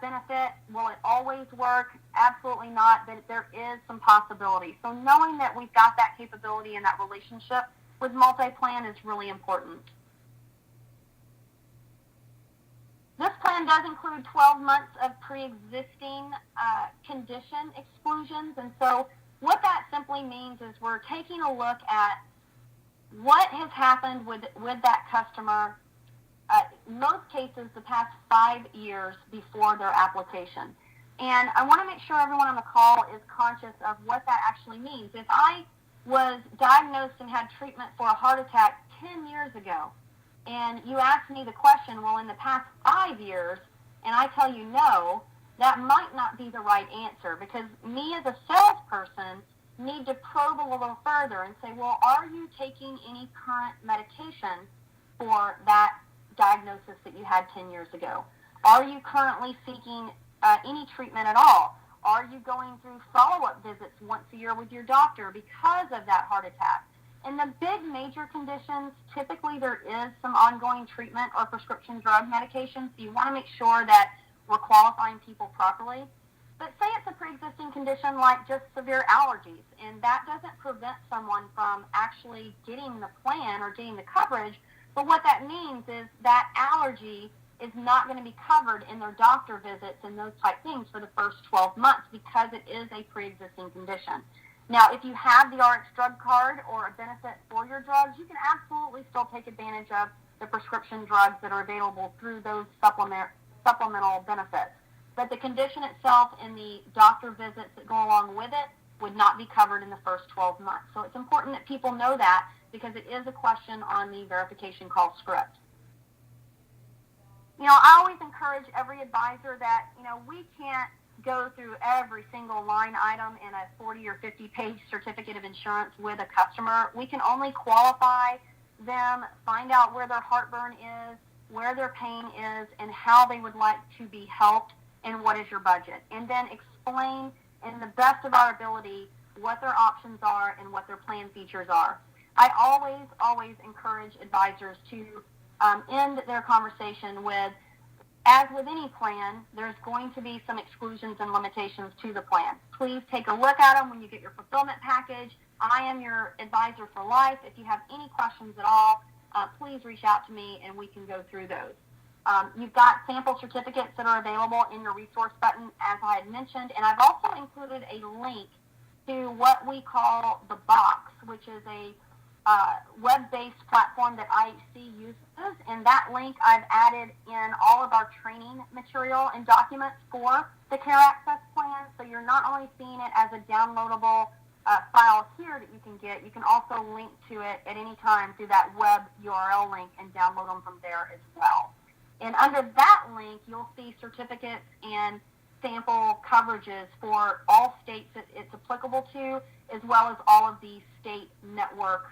benefit. Will it always work? Absolutely not, but there is some possibility. So knowing that we've got that capability and that relationship with MultiPlan is really important. This plan does include 12 months of pre-existing condition exclusions, and so what that simply means is we're taking a look at what has happened with that customer, in most cases, the past 5 years before their application. And I want to make sure everyone on the call is conscious of what that actually means. If I was diagnosed and had treatment for a heart attack 10 years ago, and you ask me the question, well, in the past 5 years, and I tell you no, that might not be the right answer, because me as a salesperson need to probe a little further and say, well, are you taking any current medication for that diagnosis that you had 10 years ago? Are you currently seeking any treatment at all? Are you going through follow-up visits once a year with your doctor because of that heart attack? In the big major conditions, typically there is some ongoing treatment or prescription drug medication, so you want to make sure that we're qualifying people properly. But say it's a pre-existing condition like just severe allergies, and that doesn't prevent someone from actually getting the plan or getting the coverage, but what that means is that allergy is not going to be covered in their doctor visits and those type things for the first 12 months because it is a pre-existing condition. Now, if you have the RX drug card or a benefit for your drugs, you can absolutely still take advantage of the prescription drugs that are available through those supplemental benefits. But the condition itself and the doctor visits that go along with it would not be covered in the first 12 months. So it's important that people know that because it is a question on the verification call script. I always encourage every advisor that, we can't go through every single line item in a 40 or 50-page certificate of insurance with a customer. We can only qualify them, find out where their heartburn is, where their pain is, and how they would like to be helped, and what is your budget. And then explain in the best of our ability what their options are and what their plan features are. I always encourage advisors to end their conversation with, as with any plan, there's going to be some exclusions and limitations to the plan. Please take a look at them when you get your fulfillment package. I am your advisor for life. If you have any questions at all, please reach out to me and we can go through those. You've got sample certificates that are available in your resource button, as I had mentioned, and I've also included a link to what we call the box, which is a web-based platform that IHC uses, and that link I've added in all of our training material and documents for the Care Access Plan, so you're not only seeing it as a downloadable file here that you can also link to it at any time through that web URL link and download them from there as well. And under that link, you'll see certificates and sample coverages for all states that it's applicable to, as well as all of the state network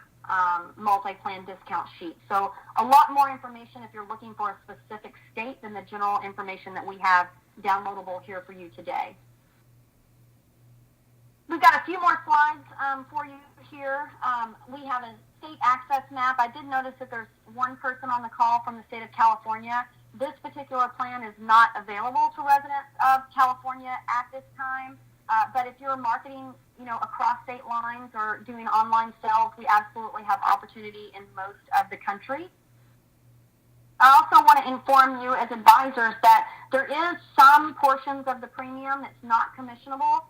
multi-plan discount sheets. So a lot more information if you're looking for a specific state than the general information that we have downloadable here for you today. We've got a few more slides for you here. We have a state access map. I did notice that there's one person on the call from the state of California. This particular plan is not available to residents of California at this time, but if you're marketing, across state lines or doing online sales, we absolutely have opportunity in most of the country. I also want to inform you as advisors that there is some portions of the premium that's not commissionable.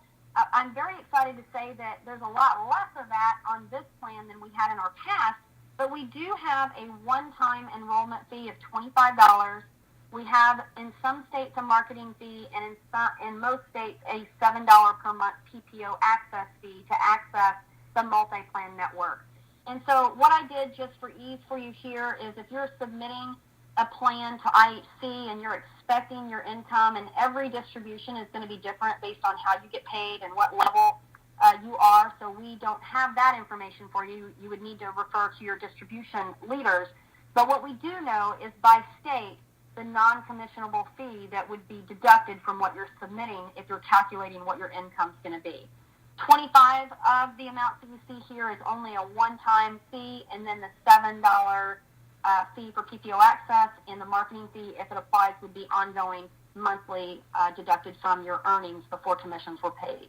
I'm very excited to say that there's a lot less of that on this plan than we had in our past, but we do have a one-time enrollment fee of $25. We have in some states a marketing fee, and in most states a $7 per month PPO access fee to access the MultiPlan network. And so what I did just for ease for you here is if you're submitting a plan to IHC and you're expecting your income, and every distribution is going to be different based on how you get paid and what level you are, so we don't have that information for you. You would need to refer to your distribution leaders. But what we do know is by state, the non-commissionable fee that would be deducted from what you're submitting if you're calculating what your income is going to be. 25 of the amounts that you see here is only a one-time fee, and then the $7 fee for PPO access, and the marketing fee, if it applies, would be ongoing monthly deducted from your earnings before commissions were paid.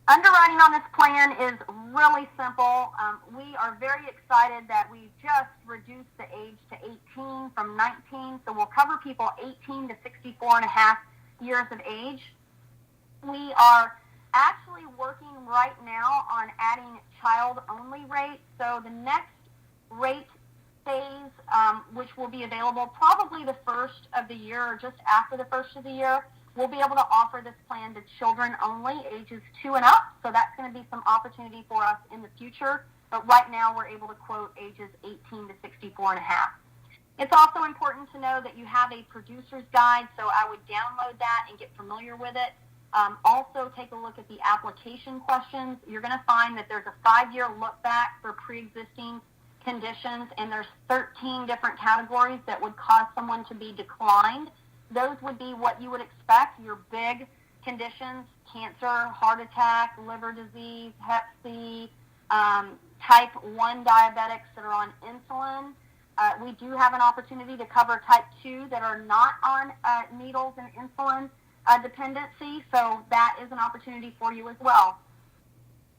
Underwriting on this plan is really simple. We are very excited that we just reduced the age to 18 from 19, so we'll cover people 18 to 64 and a half years of age. We are actually working right now on adding child-only rates, so the next rate phase, which will be available probably the first of the year or just after the first of the year, we'll be able to offer this plan to children only, ages 2 and up. So that's going to be some opportunity for us in the future. But right now, we're able to quote ages 18 to 64 and a half. It's also important to know that you have a producer's guide, so I would download that and get familiar with it. Also, take a look at the application questions. You're going to find that there's a 5-year look back for pre-existing conditions, and there's 13 different categories that would cause someone to be declined. Those would be what you would expect, your big conditions: cancer, heart attack, liver disease, hep C, type 1 diabetics that are on insulin. We do have an opportunity to cover type 2 that are not on needles and insulin dependency, so that is an opportunity for you as well.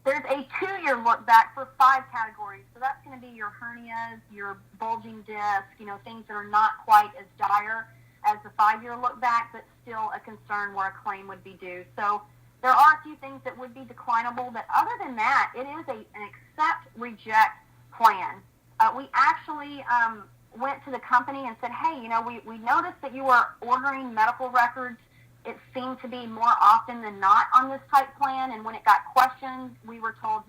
There's a 2-year look back for 5 categories, so that's going to be your hernias, your bulging disc, things that are not quite as dire as the 5-year look back, but still a concern where a claim would be due. So there are a few things that would be declinable, but other than that, it is an accept-reject plan. We actually went to the company and said, hey, we noticed that you were ordering medical records. It seemed to be more often than not on this type plan, and when it got questioned, we were told,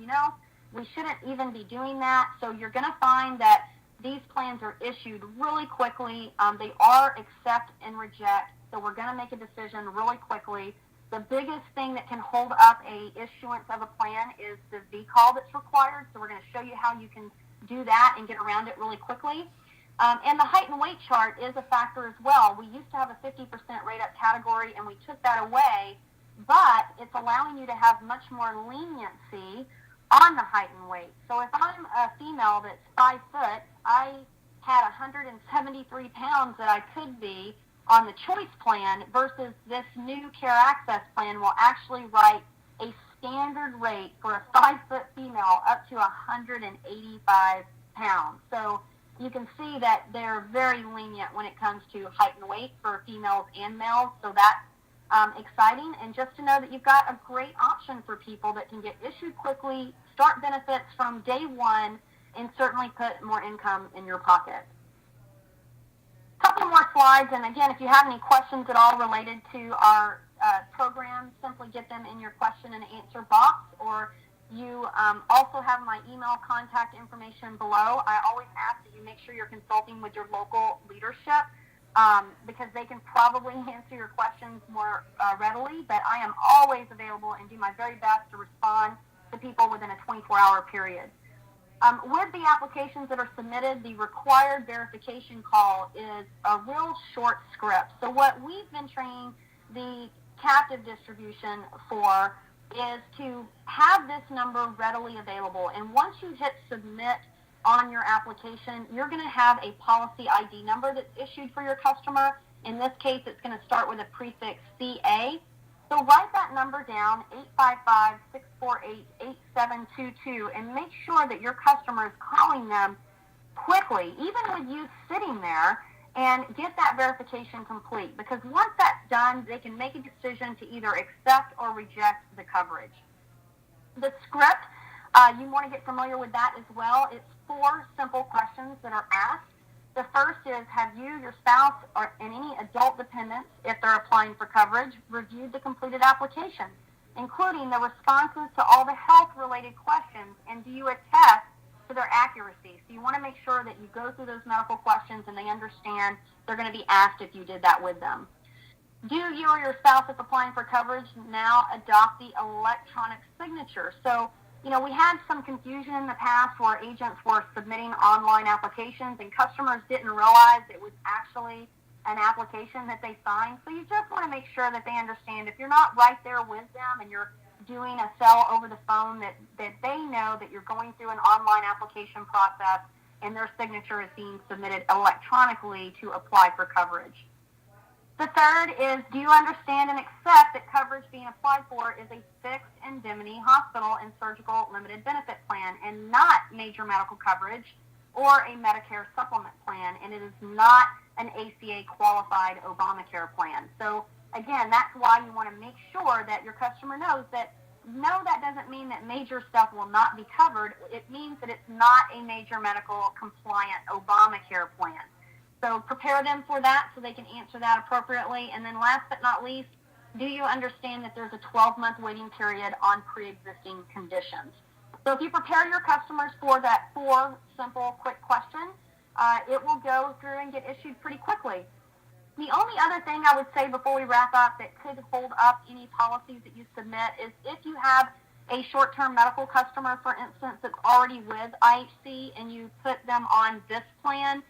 we shouldn't even be doing that. So you're going to find that these plans are issued really quickly. They are accept and reject, so we're going to make a decision really quickly. The biggest thing that can hold up a issuance of a plan is the V-call that's required, so we're going to show you how you can do that and get around it really quickly. And the height and weight chart is a factor as well. We used to have a 50% rate up category, and we took that away, but it's allowing you to have much more leniency on the height and weight. So if I'm a female that's 5 foot, I had 173 pounds that I could be on the choice plan, versus this new Care Access plan will actually write a standard rate for a 5 foot female up to 185 pounds. So you can see that they're very lenient when it comes to height and weight for females and males, so that's exciting. And just to know that you've got a great option for people that can get issued quickly, start benefits from day one, and certainly put more income in your pocket. A couple more slides, and again, if you have any questions at all related to our program, simply get them in your question and answer box, or you also have my email contact information below. I always ask that you make sure you're consulting with your local leadership because they can probably answer your questions more readily, but I am always available and do my very best to respond to people within a 24-hour period. With the applications that are submitted, the required verification call is a real short script. So what we've been training the captive distribution for is to have this number readily available. And once you hit submit on your application, you're going to have a policy ID number that's issued for your customer. In this case, it's going to start with a prefix CA. So write that number down, 855-648-8722, and make sure that your customer is calling them quickly, even with you sitting there, and get that verification complete. Because once that's done, they can make a decision to either accept or reject the coverage. The script, you want to get familiar with that as well. It's 4 simple questions that are asked. The first is, have you, your spouse, or and any adult dependents, if they're applying for coverage, reviewed the completed application, including the responses to all the health-related questions, and do you attest to their accuracy? So you want to make sure that you go through those medical questions and they understand they're going to be asked if you did that with them. Do you or your spouse, if applying for coverage, now adopt the electronic signature? So, we had some confusion in the past where agents were submitting online applications and customers didn't realize it was actually an application that they signed. So you just want to make sure that they understand if you're not right there with them and you're doing a sell over the phone, that they know that you're going through an online application process and their signature is being submitted electronically to apply for coverage. The third is, do you understand and accept that coverage being applied for is a fixed indemnity hospital and surgical limited benefit plan and not major medical coverage or a Medicare supplement plan, and it is not an ACA qualified Obamacare plan. So again, that's why you want to make sure that your customer knows that no, that doesn't mean that major stuff will not be covered. It means that it's not a major medical compliant Obamacare plan. So prepare them for that so they can answer that appropriately. And then last but not least, do you understand that there's a 12-month waiting period on pre-existing conditions? So if you prepare your customers for that 4 simple, quick questions, it will go through and get issued pretty quickly. The only other thing I would say before we wrap up that could hold up any policies that you submit is if you have a short-term medical customer, for instance, that's already with IHC and you put them on this plan,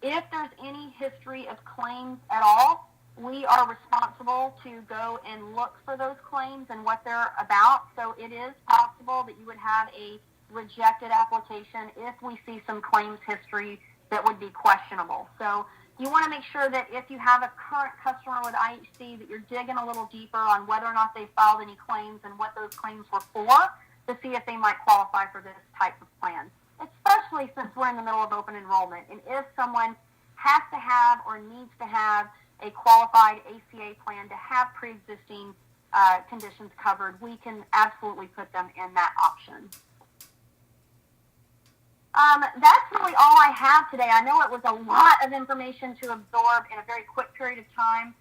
if there's any history of claims at all, we are responsible to go and look for those claims and what they're about. So it is possible that you would have a rejected application if we see some claims history that would be questionable. So you want to make sure that if you have a current customer with IHC that you're digging a little deeper on whether or not they filed any claims and what those claims were for to see if they might qualify for this type of plan, especially since we're in the middle of open enrollment. And if someone has to have or needs to have a qualified ACA plan to have pre-existing conditions covered, we can absolutely put them in that option. That's really all I have today. I know it was a lot of information to absorb in a very quick period of time.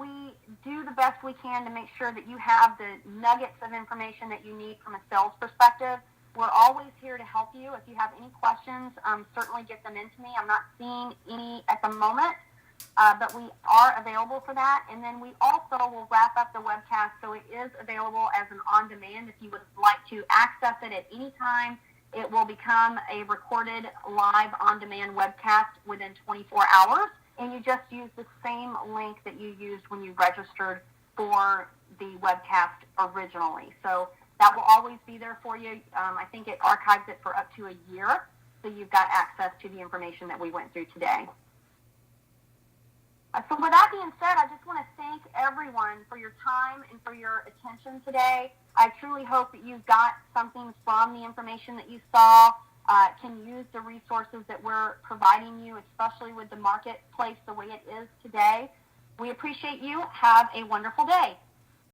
We do the best we can to make sure that you have the nuggets of information that you need from a sales perspective. We're always here to help you. If you have any questions, certainly get them into me. I'm not seeing any at the moment, but we are available for that. And then we also will wrap up the webcast so it is available as an on-demand. If you would like to access it at any time, it will become a recorded live on-demand webcast within 24 hours. And you just use the same link that you used when you registered for the webcast originally. So that will always be there for you. I think it archives it for up to a year, so you've got access to the information that we went through today. So with that being said, I just want to thank everyone for your time and for your attention today. I truly hope that you got something from the information that you saw. can use the resources that we're providing you, especially with the marketplace the way it is today. We appreciate you. Have a wonderful day.